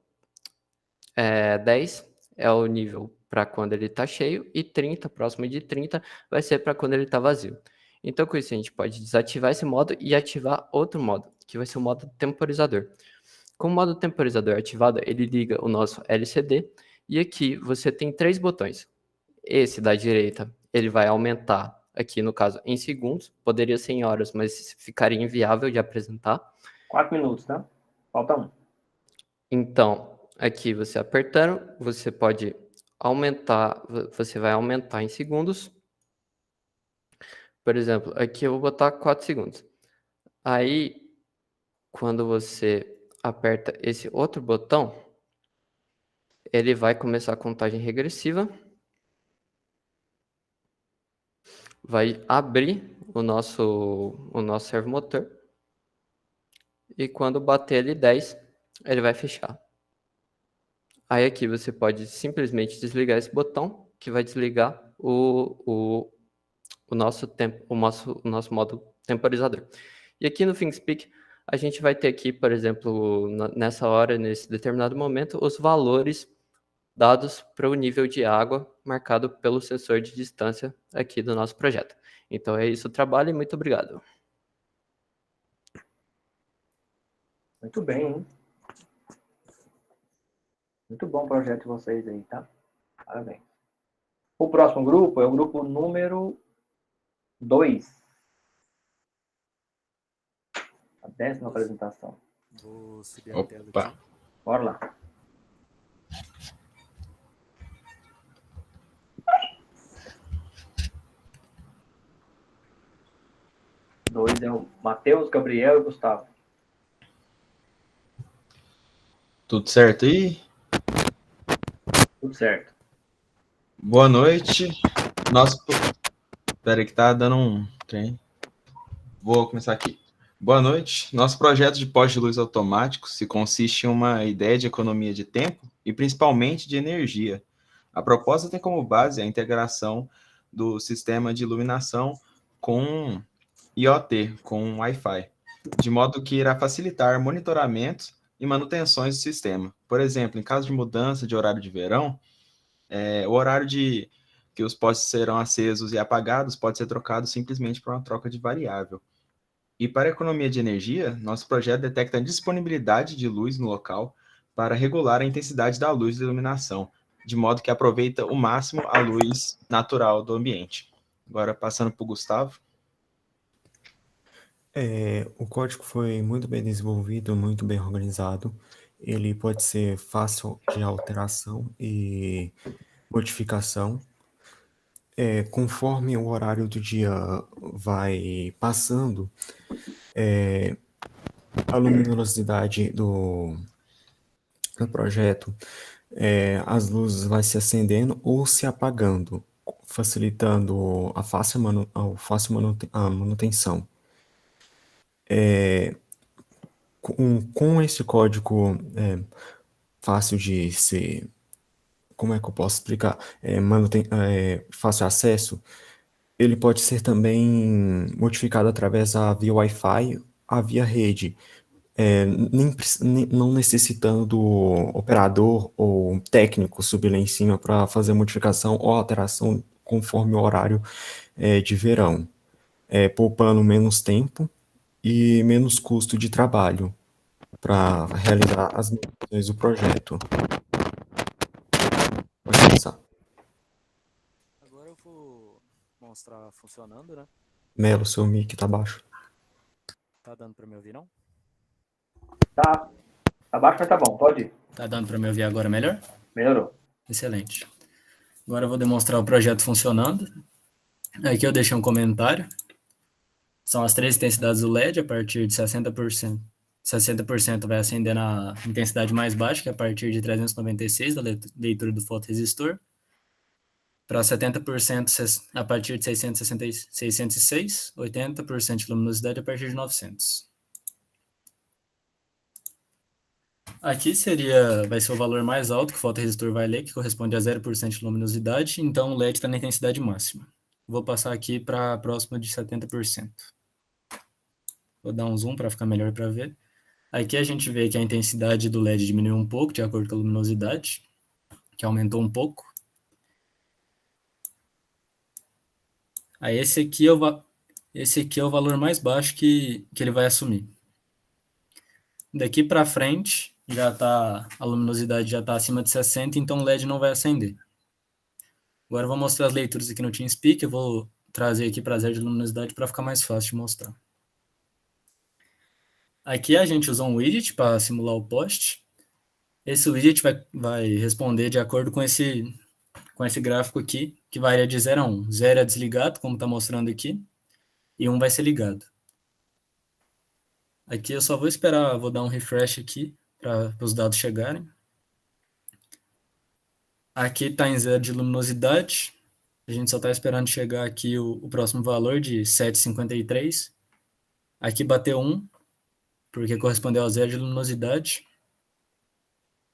10 é o nível para quando ele está cheio, e 30, próximo de 30, vai ser para quando ele está vazio. Então, com isso, a gente pode desativar esse modo e ativar outro modo, que vai ser o modo temporizador. Com o modo temporizador ativado, ele liga o nosso LCD, e aqui você tem 3 botões. Esse da direita, ele vai aumentar, aqui no caso, em segundos, poderia ser em horas, mas ficaria inviável de apresentar. 4 minutos, tá? Falta 1. Então, aqui você apertando, você pode aumentar, você vai aumentar em segundos. Por exemplo, aqui eu vou botar 4 segundos. Aí, quando você aperta esse outro botão, ele vai começar a contagem regressiva, vai abrir o nosso servomotor, e quando bater ali 10, ele vai fechar. Aí aqui você pode simplesmente desligar esse botão, que vai desligar o nosso modo temporizador. E aqui no ThinkSpeak, a gente vai ter aqui, por exemplo, nessa hora, nesse determinado momento, os valores dados para o nível de água marcado pelo sensor de distância aqui do nosso projeto. Então é isso o trabalho e muito obrigado. Muito bem, hein? Muito bom o projeto de vocês aí, tá? Parabéns. O próximo grupo é o grupo número 2. A 10ª apresentação. Vou subir a tela Opa. aqui. Bora lá. Dois é o Matheus, Gabriel e Gustavo. Tudo certo aí? Tudo certo. Boa noite. Nosso. Espera aí que tá dando um trem. Vou começar aqui. Boa noite. Nosso projeto de poste de luz automático se consiste em uma ideia de economia de tempo e principalmente de energia. A proposta tem como base a integração do sistema de iluminação com IoT, com Wi-Fi, de modo que irá facilitar monitoramento e manutenções do sistema. Por exemplo, em caso de mudança de horário de verão, o horário que os postes serão acesos e apagados pode ser trocado simplesmente por uma troca de variável. E para a economia de energia, nosso projeto detecta a disponibilidade de luz no local para regular a intensidade da luz da iluminação, de modo que aproveita o máximo a luz natural do ambiente. Agora, passando para o Gustavo. O código foi muito bem desenvolvido, muito bem organizado. Ele pode ser fácil de alteração e modificação. Conforme o horário do dia vai passando, a luminosidade do projeto, as luzes vai se acendendo ou se apagando, facilitando a fácil manutenção. Com esse código fácil de ser, como é que eu posso explicar? Fácil acesso, ele pode ser também modificado através da via Wi-Fi, a via rede, não necessitando do operador ou técnico subir lá em cima para fazer modificação ou alteração conforme o horário de verão, poupando menos tempo e menos custo de trabalho para realizar as missões do projeto. Pode começar. Agora eu vou mostrar funcionando, né? Melo, seu mic tá baixo. Tá dando para me ouvir, não? Tá baixo, mas tá bom, pode ir. Tá dando para me ouvir agora melhor? Melhorou. Excelente. Agora eu vou demonstrar o projeto funcionando. Aqui eu deixei um comentário. São as 3 intensidades do LED, a partir de 60%. 60% vai acender na intensidade mais baixa, que é a partir de 396 da leitura do fotoresistor. Para 70% a partir de 606, 80% de luminosidade a partir de 900. Aqui vai ser o valor mais alto que o fotoresistor vai ler, que corresponde a 0% de luminosidade, então o LED está na intensidade máxima. Vou passar aqui para a próxima de 70%. Vou dar um zoom para ficar melhor para ver. Aqui a gente vê que a intensidade do LED diminuiu um pouco, de acordo com a luminosidade, que aumentou um pouco. Aí esse aqui é o valor mais baixo que ele vai assumir. Daqui para frente, a luminosidade já está acima de 60, então o LED não vai acender. Agora eu vou mostrar as leituras aqui no TeamSpeak, eu vou trazer aqui para 0 de luminosidade para ficar mais fácil de mostrar. Aqui a gente usou um widget para simular o poste. Esse widget vai responder de acordo com esse gráfico aqui, que varia de 0 a 1. 0 é desligado, como está mostrando aqui, e 1 vai ser ligado. Aqui eu só vou esperar, vou dar um refresh aqui, para os dados chegarem. Aqui está em 0 de luminosidade, a gente só está esperando chegar aqui o próximo valor de 7,53. Aqui bateu 1, porque correspondeu a 0 de luminosidade.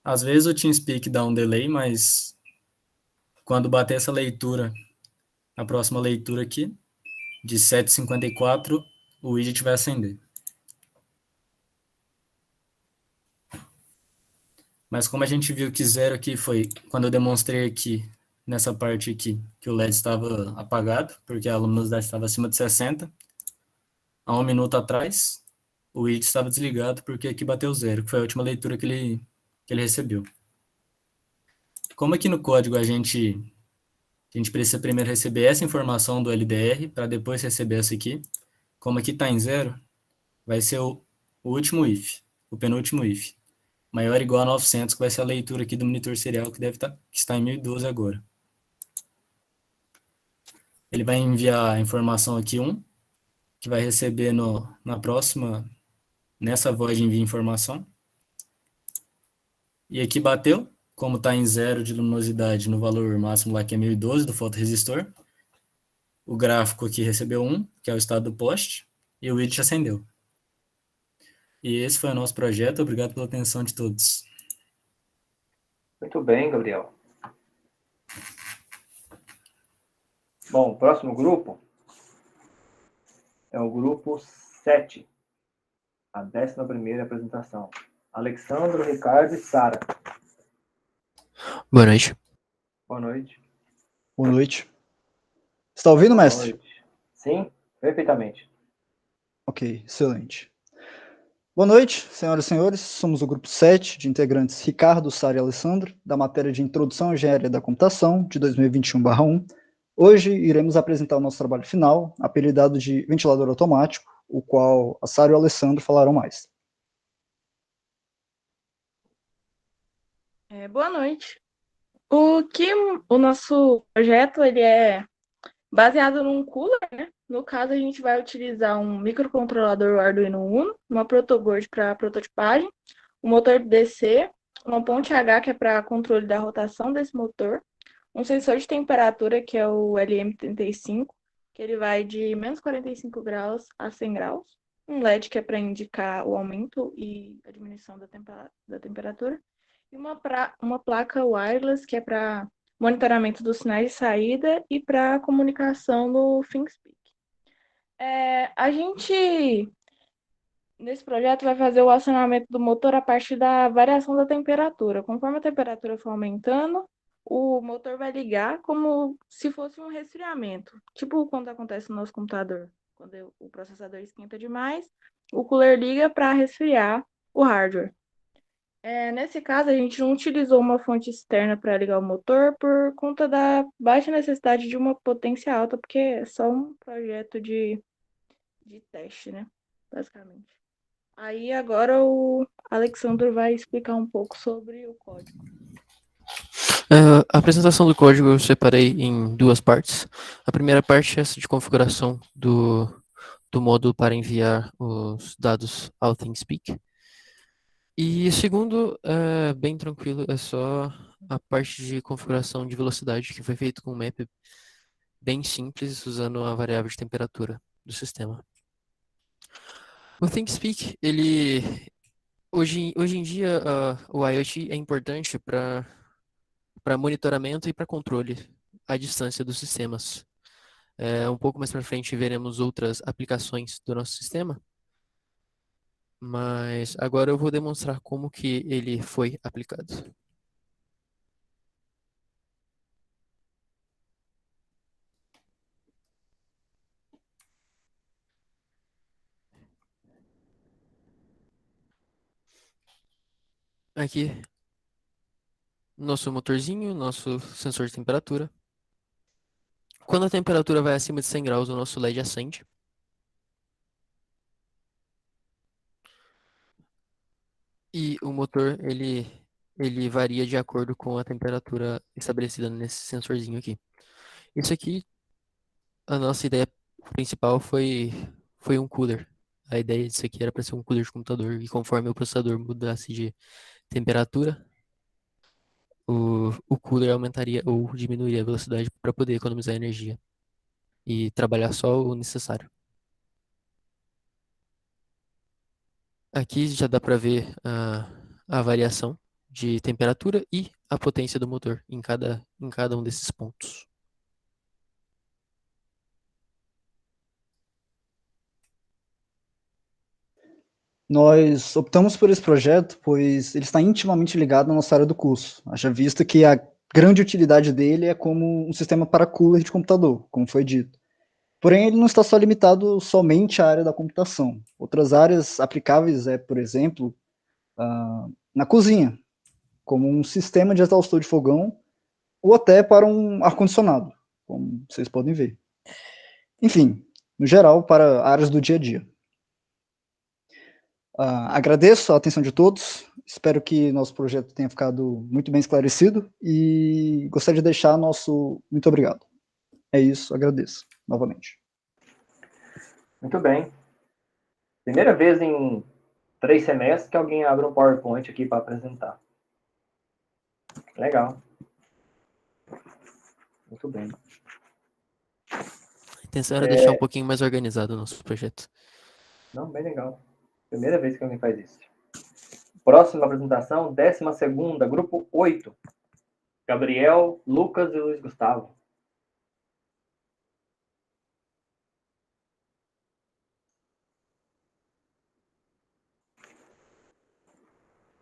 Às vezes o TeamSpeak dá um delay, mas quando bater essa leitura, a próxima leitura aqui, de 7,54, o widget vai acender. Mas como a gente viu que 0 aqui foi, quando eu demonstrei aqui, nessa parte aqui, que o LED estava apagado, porque a luminosidade estava acima de 60, há 1 minuto atrás, o widget estava desligado porque aqui bateu zero, que foi a última leitura que ele recebeu. Como aqui no código a gente precisa primeiro receber essa informação do LDR para depois receber essa aqui, como aqui está em zero, vai ser o último if, o penúltimo if, maior ou igual a 900, que vai ser a leitura aqui do monitor serial que está em 1012 agora. Ele vai enviar a informação aqui 1, que vai receber na próxima, nessa voz de envio informação. E aqui bateu, como está em 0 de luminosidade no valor máximo lá que é 1012 do fotoresistor. O gráfico aqui recebeu 1, que é o estado do poste, e o widget acendeu. E esse foi o nosso projeto. Obrigado pela atenção de todos. Muito bem, Gabriel. Bom, o próximo grupo é o grupo 7, a 11ª apresentação. Alexandro, Ricardo e Sara. Boa noite. Boa noite. Boa noite. Está ouvindo, mestre? Noite. Sim, perfeitamente. Ok, excelente. Boa noite, senhoras e senhores. Somos o grupo 7 de integrantes Ricardo, Sara e Alessandro, da matéria de Introdução à Engenharia da Computação, de 2021/1. Hoje iremos apresentar o nosso trabalho final, apelidado de ventilador automático, o qual a Sara e o Alessandro falarão mais. Boa noite. O nosso projeto ele é baseado num cooler, né? No caso, a gente vai utilizar um microcontrolador Arduino Uno, uma protoboard para prototipagem, um motor DC, uma ponte H, que é para controle da rotação desse motor, um sensor de temperatura, que é o LM35, que ele vai de menos 45 graus a 100 graus, um LED, que é para indicar o aumento e a diminuição da temperatura, e uma placa wireless, que é para monitoramento dos sinais de saída e para comunicação no ThinkSpeak. A gente, nesse projeto, vai fazer o acionamento do motor a partir da variação da temperatura. Conforme a temperatura for aumentando, o motor vai ligar como se fosse um resfriamento. Tipo quando acontece no nosso computador. Quando o processador esquenta demais, o cooler liga para resfriar o hardware. Nesse caso, a gente não utilizou uma fonte externa para ligar o motor por conta da baixa necessidade de uma potência alta, porque é só um projeto de teste, né? Basicamente. Aí agora o Alexandro vai explicar um pouco sobre o código. A apresentação do código eu separei em duas partes. A primeira parte é essa de configuração do módulo para enviar os dados ao ThinkSpeak. E o segundo é bem tranquilo, é só a parte de configuração de velocidade, que foi feito com um map bem simples, usando a variável de temperatura do sistema. O ThinkSpeak, hoje em dia, o IoT é importante para monitoramento e para controle à distância dos sistemas. Um pouco mais para frente veremos outras aplicações do nosso sistema, mas agora eu vou demonstrar como que ele foi aplicado. Aqui, nosso motorzinho, nosso sensor de temperatura. Quando a temperatura vai acima de 100 graus, o nosso LED acende. E o motor, ele varia de acordo com a temperatura estabelecida nesse sensorzinho aqui. Isso aqui, a nossa ideia principal foi um cooler. A ideia disso aqui era para ser um cooler de computador, e conforme o processador mudasse de temperatura, o cooler aumentaria ou diminuiria a velocidade para poder economizar energia e trabalhar só o necessário. Aqui já dá para ver a variação de temperatura e a potência do motor em cada um desses pontos. Nós optamos por esse projeto pois ele está intimamente ligado à nossa área do curso, haja vista que a grande utilidade dele é como um sistema para cooler de computador, como foi dito. Porém, ele não está só limitado somente à área da computação. Outras áreas aplicáveis por exemplo, na cozinha, como um sistema de exaustor de fogão, ou até para um ar-condicionado, como vocês podem ver. Enfim, no geral, para áreas do dia a dia. Agradeço a atenção de todos, espero que nosso projeto tenha ficado muito bem esclarecido e gostaria de deixar nosso muito obrigado. É isso, agradeço novamente. Muito bem. Primeira vez em 3 semestres que alguém abre um PowerPoint aqui para apresentar. Legal. Muito bem. A intenção era deixar um pouquinho mais organizado o nosso projeto. Não, bem legal. Primeira vez que alguém faz isso. Próxima apresentação, 12ª, grupo 8. Gabriel, Lucas e Luiz Gustavo.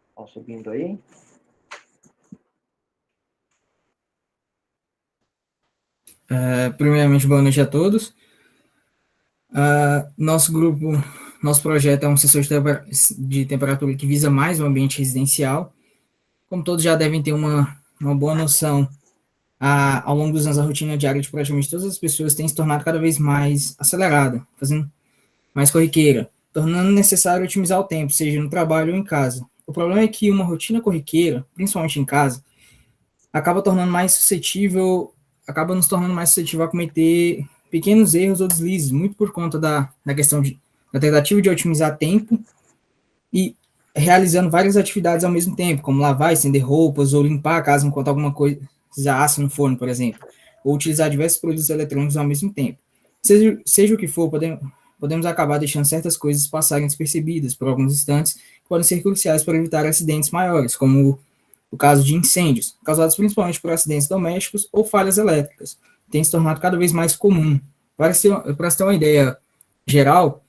Estão subindo aí. Primeiramente, boa noite a todos. Nosso projeto é um sensor de temperatura que visa mais o ambiente residencial. Como todos já devem ter uma boa noção, ao longo dos anos a rotina diária de praticamente todas as pessoas tem se tornado cada vez mais acelerada, fazendo mais corriqueira, tornando necessário otimizar o tempo, seja no trabalho ou em casa. O problema é que uma rotina corriqueira, principalmente em casa, acaba nos tornando mais suscetível a cometer pequenos erros ou deslizes, muito por conta da questão da tentativa de otimizar tempo e realizando várias atividades ao mesmo tempo, como lavar, estender roupas ou limpar a casa enquanto alguma coisa assa no forno, por exemplo, ou utilizar diversos produtos eletrônicos ao mesmo tempo. Seja o que for, podemos acabar deixando certas coisas passarem despercebidas por alguns instantes, que podem ser cruciais para evitar acidentes maiores, como o caso de incêndios, causados principalmente por acidentes domésticos ou falhas elétricas, tem se tornado cada vez mais comum. Para se ter uma ideia geral,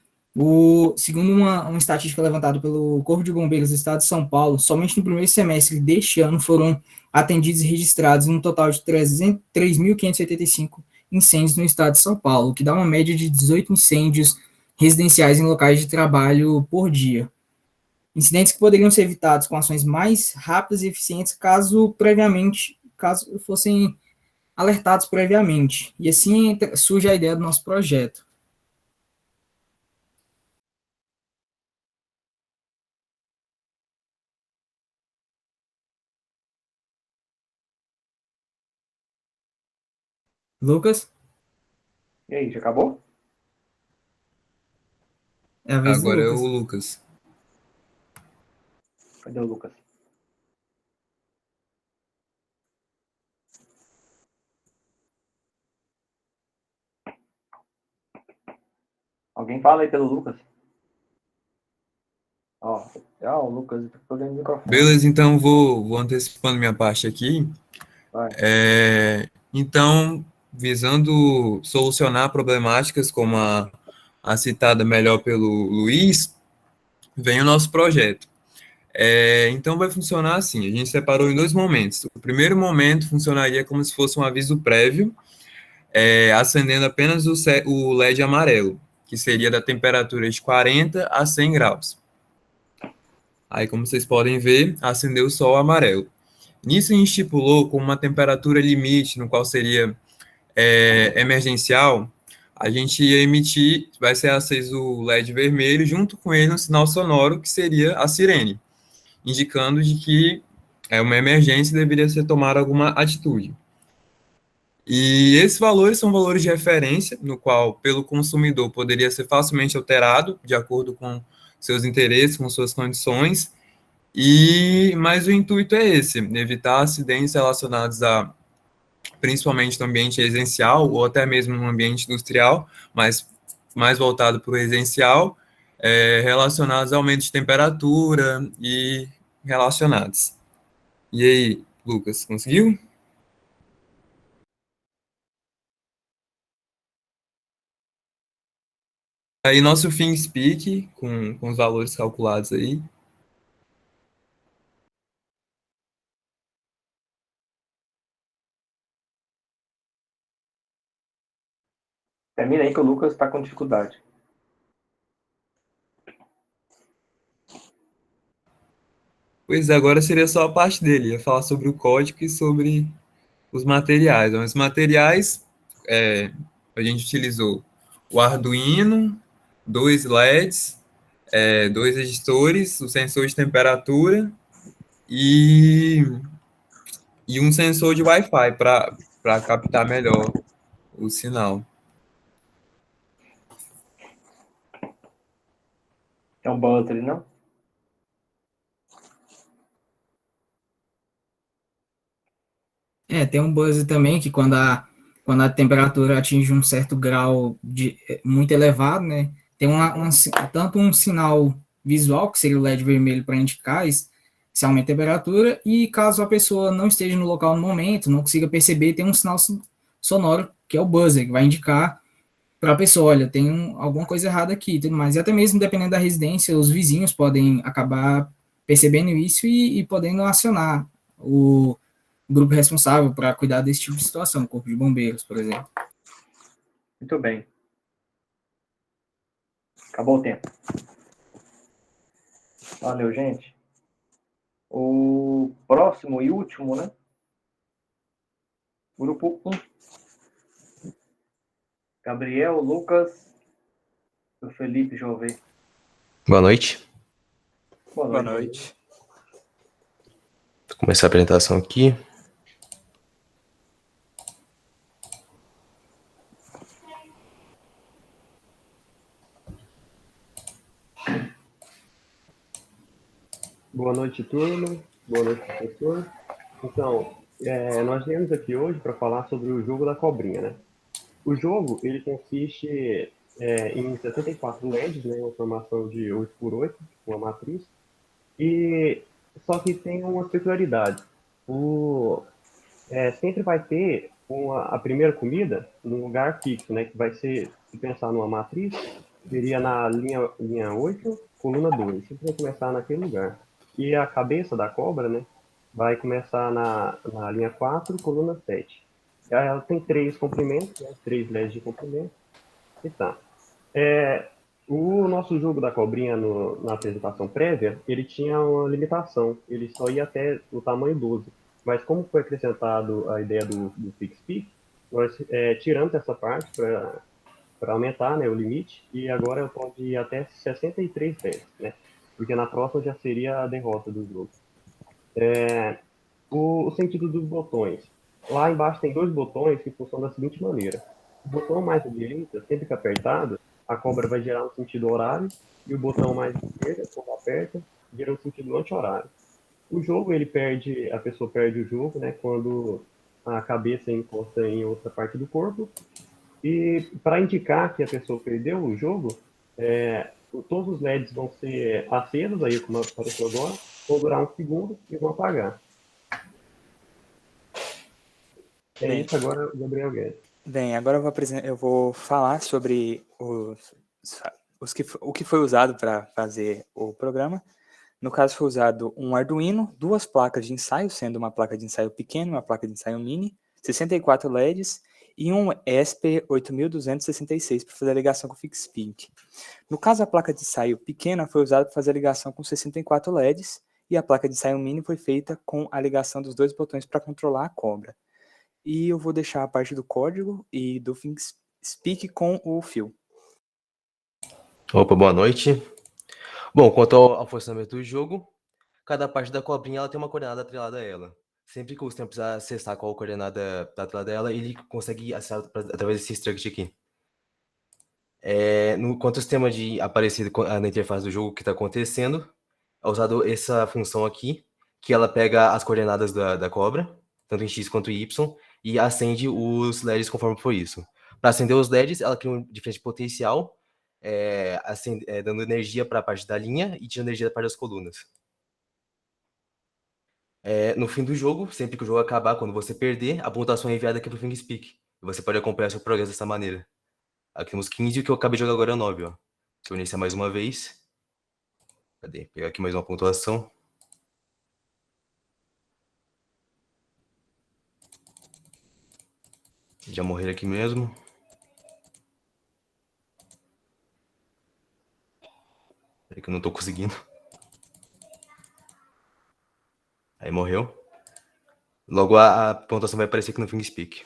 segundo uma estatística levantada pelo Corpo de Bombeiros do Estado de São Paulo, somente no primeiro semestre deste ano foram atendidos e registrados um total de 3.585 incêndios no Estado de São Paulo, o que dá uma média de 18 incêndios residenciais em locais de trabalho por dia. Incidentes que poderiam ser evitados com ações mais rápidas e eficientes caso fossem alertados previamente. E assim surge a ideia do nosso projeto. Lucas? E aí, já acabou? É a vez Agora do é Lucas. o Lucas. Cadê o Lucas? Alguém fala aí pelo Lucas? O Lucas está pegando o microfone. Beleza, então vou antecipando minha parte aqui. Então, visando solucionar problemáticas como a citada melhor pelo Luiz, vem o nosso projeto. Então vai funcionar assim, a gente separou em 2 momentos. O primeiro momento funcionaria como se fosse um aviso prévio, acendendo apenas o LED amarelo, que seria da temperatura de 40 a 100 graus. Aí, como vocês podem ver, acendeu só o amarelo. Nisso, a gente estipulou como uma temperatura limite, no qual seria emergencial, a gente ia emitir, vai ser aceso o LED vermelho, junto com ele um sinal sonoro, que seria a sirene, indicando de que é uma emergência e deveria ser tomada alguma atitude. E esses valores são valores de referência, no qual, pelo consumidor, poderia ser facilmente alterado, de acordo com seus interesses, com suas condições, mas o intuito é esse, evitar acidentes relacionados principalmente no ambiente residencial, ou até mesmo no ambiente industrial, mas mais voltado para o residencial, relacionados a aumento de temperatura e relacionados. E aí, Lucas, conseguiu? Aí, nosso ThinkSpeak, com os valores calculados aí. Termina aí que o Lucas está com dificuldade. Pois é, agora seria só a parte dele, ia falar sobre o código e sobre os materiais. Os materiais, a gente utilizou o Arduino, dois LEDs, dois resistores, o sensor de temperatura e, e um sensor de Wi-Fi para captar melhor o sinal. É um buzzer, não? Tem um buzzer também que quando a temperatura atinge um certo grau muito elevado, né? Tem tanto um sinal visual, que seria o LED vermelho para indicar se aumenta a temperatura, e caso a pessoa não esteja no local no momento, não consiga perceber, tem um sinal sonoro, que é o buzzer, que vai indicar para a pessoa, olha, tem alguma coisa errada aqui e tudo mais. E até mesmo, dependendo da residência, os vizinhos podem acabar percebendo isso e podendo acionar o grupo responsável para cuidar desse tipo de situação, o Corpo de Bombeiros, por exemplo. Muito bem. Acabou o tempo. Valeu, gente. O próximo e último, né? Grupo 1. Gabriel, Lucas e o Felipe Jové. Boa noite. Boa noite. Vou começar a apresentação aqui. Boa noite, turma. Boa noite, professor. Então, nós viemos aqui hoje para falar sobre o jogo da cobrinha, né? O jogo, ele consiste em 74 LEDs, né? Uma formação de 8x8, uma matriz. E só que tem uma peculiaridade. Sempre vai ter a primeira comida num lugar fixo, né? Que vai ser, se pensar numa matriz, seria na linha 8, coluna 2. Sempre vai começar naquele lugar. E a cabeça da cobra, né? Vai começar na linha 4, coluna 7. Ela tem 3 comprimentos, né, 3 LEDs de comprimento. E tá. O nosso jogo da cobrinha na apresentação prévia, ele tinha uma limitação. Ele só ia até o tamanho 12. Mas como foi acrescentado a ideia do FixPeak, nós tiramos essa parte para aumentar, né, o limite. E agora pode ir até 63 LEDs, né? Porque na próxima já seria a derrota do jogo. O sentido dos botões. Lá embaixo tem 2 botões que funcionam da seguinte maneira. O botão mais à direita, sempre que apertado, a cobra vai gerar um sentido horário, e o botão mais à esquerda, quando aperta, gera um sentido anti-horário. O jogo, a pessoa perde o jogo, né, quando a cabeça encosta em outra parte do corpo. E para indicar que a pessoa perdeu o jogo, todos os LEDs vão ser acesos, aí como apareceu agora, vão durar 1 segundo e vão apagar. Bem, Isso agora, Gabriel Guedes. Bem, agora eu vou falar sobre o que foi usado para fazer o programa. No caso, foi usado um Arduino, 2 placas de ensaio, sendo uma placa de ensaio pequena e uma placa de ensaio mini, 64 LEDs e um ESP8266 para fazer a ligação com o FixPeak. No caso, a placa de ensaio pequena foi usada para fazer a ligação com 64 LEDs e a placa de ensaio mini foi feita com a ligação dos 2 botões para controlar a cobra. E eu vou deixar a parte do código e do FixPeak com o Phil. Opa, boa noite. Bom, quanto ao funcionamento do jogo, cada parte da cobrinha ela tem uma coordenada atrelada a ela. Sempre que o usuário precisar acessar qual coordenada está atrelada a ela, ele consegue acessar através desse struct aqui. Quanto ao sistema de aparecer na interface do jogo que está acontecendo, é usado essa função aqui, que ela pega as coordenadas da cobra, tanto em X quanto em Y, e acende os LEDs conforme for isso. Para acender os LEDs, ela cria um diferente potencial, dando energia para a parte da linha e tirando energia da parte das colunas. No fim do jogo, sempre que o jogo acabar, quando você perder, a pontuação é enviada aqui para o FixPeak. E você pode acompanhar seu progresso dessa maneira. Aqui temos 15 e o que eu acabei de jogar agora é 9. Ó. Se eu iniciar mais uma vez. Cadê? Pegar aqui mais uma pontuação. Já morrer aqui mesmo. Peraí que eu não tô conseguindo. Aí morreu. Logo a pontuação vai aparecer aqui no ThinkSpeak.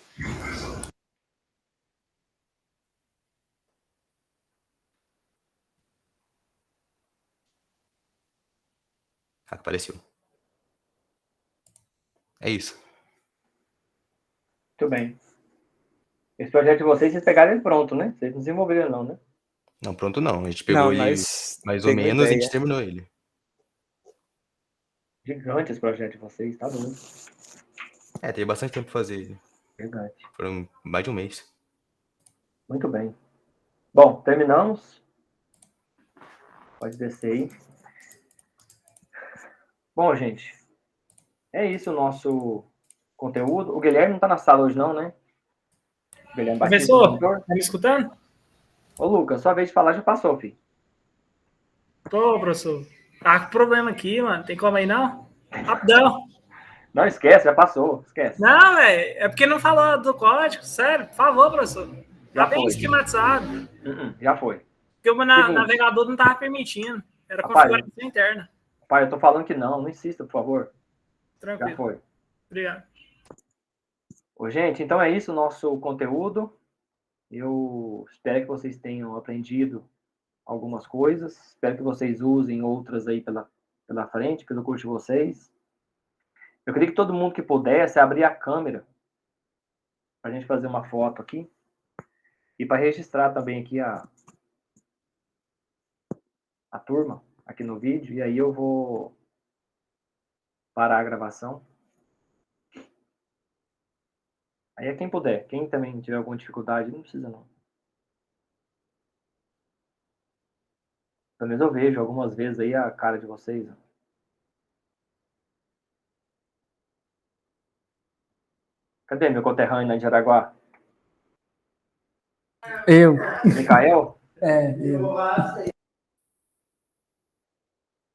Apareceu. É isso. Muito bem. Esse projeto de vocês pegaram ele pronto, né? Vocês não desenvolveram não, né? Não, pronto não. A gente pegou ele mais ou menos e a gente terminou ele. Gigante esse projeto de vocês, tá doido. Teve bastante tempo pra fazer ele. Gigante. Foram mais de um mês. Muito bem. Bom, terminamos. Pode descer aí. Bom, gente. É isso o nosso conteúdo. O Guilherme não tá na sala hoje não, né? O Guilherme Batista, Professor, tá me escutando? Ô, Lucas, sua vez de falar já passou, filho. Tô, professor. Tá com problema aqui, mano. Tem como aí, não? Rapidão. Não, esquece, já passou. Esquece. Não, velho. É porque não falou do código. Sério, por favor, professor. Já Tá bem foi. esquematizado. Já foi. Porque o meu navegador não tava permitindo. Era configuração interna. Pai, eu tô falando que não insista, por favor. Tranquilo. Já foi. Obrigado. Ô, gente, então é isso o nosso conteúdo. Eu espero que vocês tenham aprendido algumas coisas. Espero que vocês usem outras aí pela frente, pelo curso de vocês. Eu queria que todo mundo que pudesse abrir a câmera para a gente fazer uma foto aqui. E para registrar também aqui a turma aqui no vídeo. E aí eu vou parar a gravação. Aí é quem puder. Quem também tiver alguma dificuldade, não precisa não. Pelo menos eu vejo algumas vezes aí a cara de vocês. Cadê meu conterrâneo lá de Jaraguá? Eu. Micael? Eu.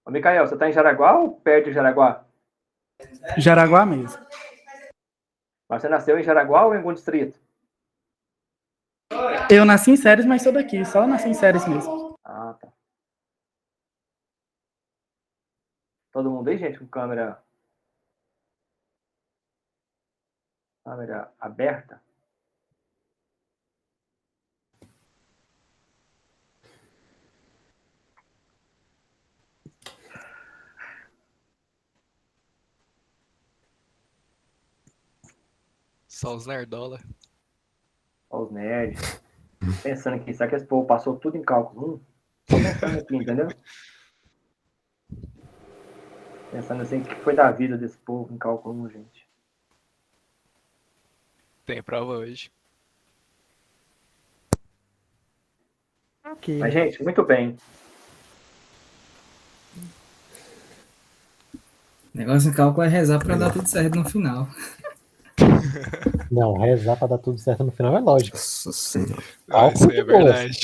Ô, Micael, você tá em Jaraguá ou perto de Jaraguá? Jaraguá mesmo. Mas você nasceu em Jaraguá ou em algum distrito? Eu nasci em Séries, mas sou daqui. Só nasci em Séries mesmo. Ah, tá. Todo mundo aí, gente, com câmera aberta? Só os nerdola. Olha os nerds. Pensando aqui, será que esse povo passou tudo em cálculo 1? Tô pensando aqui, entendeu? Pensando assim, o que foi da vida desse povo em cálculo 1, gente? Tem prova hoje. Ok. Mas, gente, muito bem. O negócio em cálculo é rezar pra dar tudo certo no final. Não, rezar pra dar tudo certo no final é lógico. Isso aí é verdade.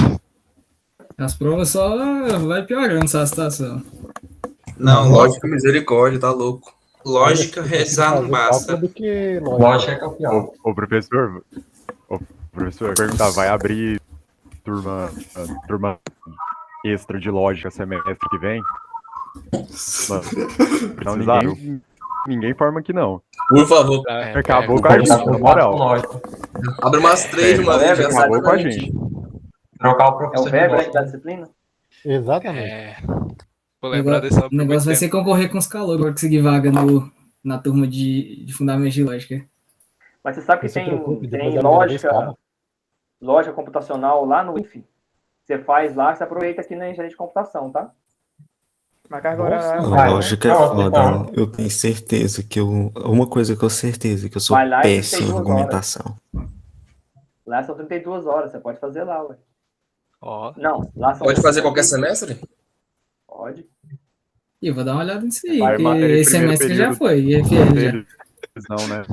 As provas só vai piorando essa situação. Não, lógica, misericórdia, tá louco. Lógica, rezar não basta. Lógica é campeão. Ô, professor, perguntar, vai abrir turma extra de lógica semestre que vem? Não, ninguém forma aqui não. Por favor. Acabou com a gente, na moral. Abre umas 3 de uma vez, já sai acabou com a gente. Trocar o É o professor. Weber da disciplina? Exatamente. Vou lembrar desse O negócio vai ser concorrer com os calouros para conseguir vaga na turma de Fundamentos de Lógica. Mas você sabe que tem lógica computacional lá no IF. Você faz lá, você aproveita aqui na engenharia de computação, tá? Mas agora... A lógica é foda. Eu tenho certeza que uma coisa que eu certeza que eu sou péssimo em argumentação. Lá são 32 horas, você pode fazer lá, ué. Ó. Não, lá são... Pode fazer qualquer semestre? Pode. E eu vou dar uma olhada nisso aí, Vai, porque esse semestre já foi. Não, né?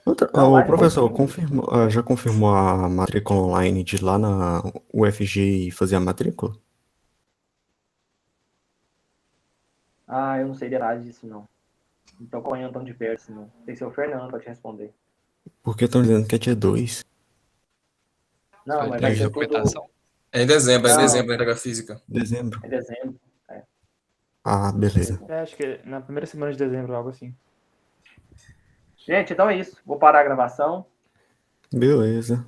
O professor já confirmou a matrícula online de lá na UFG e fazer a matrícula? Ah, eu não sei detalhes disso, não. Não tô acompanhando tão de perto, não. Tem que ser o Fernando pra te responder. Porque estão dizendo que é dia 2. Não, mas vai ser tudo... É em dezembro, a entrega física. Dezembro. É dezembro. Ah, beleza. Acho que na primeira semana de dezembro, algo assim. Gente, então é isso. Vou parar a gravação. Beleza.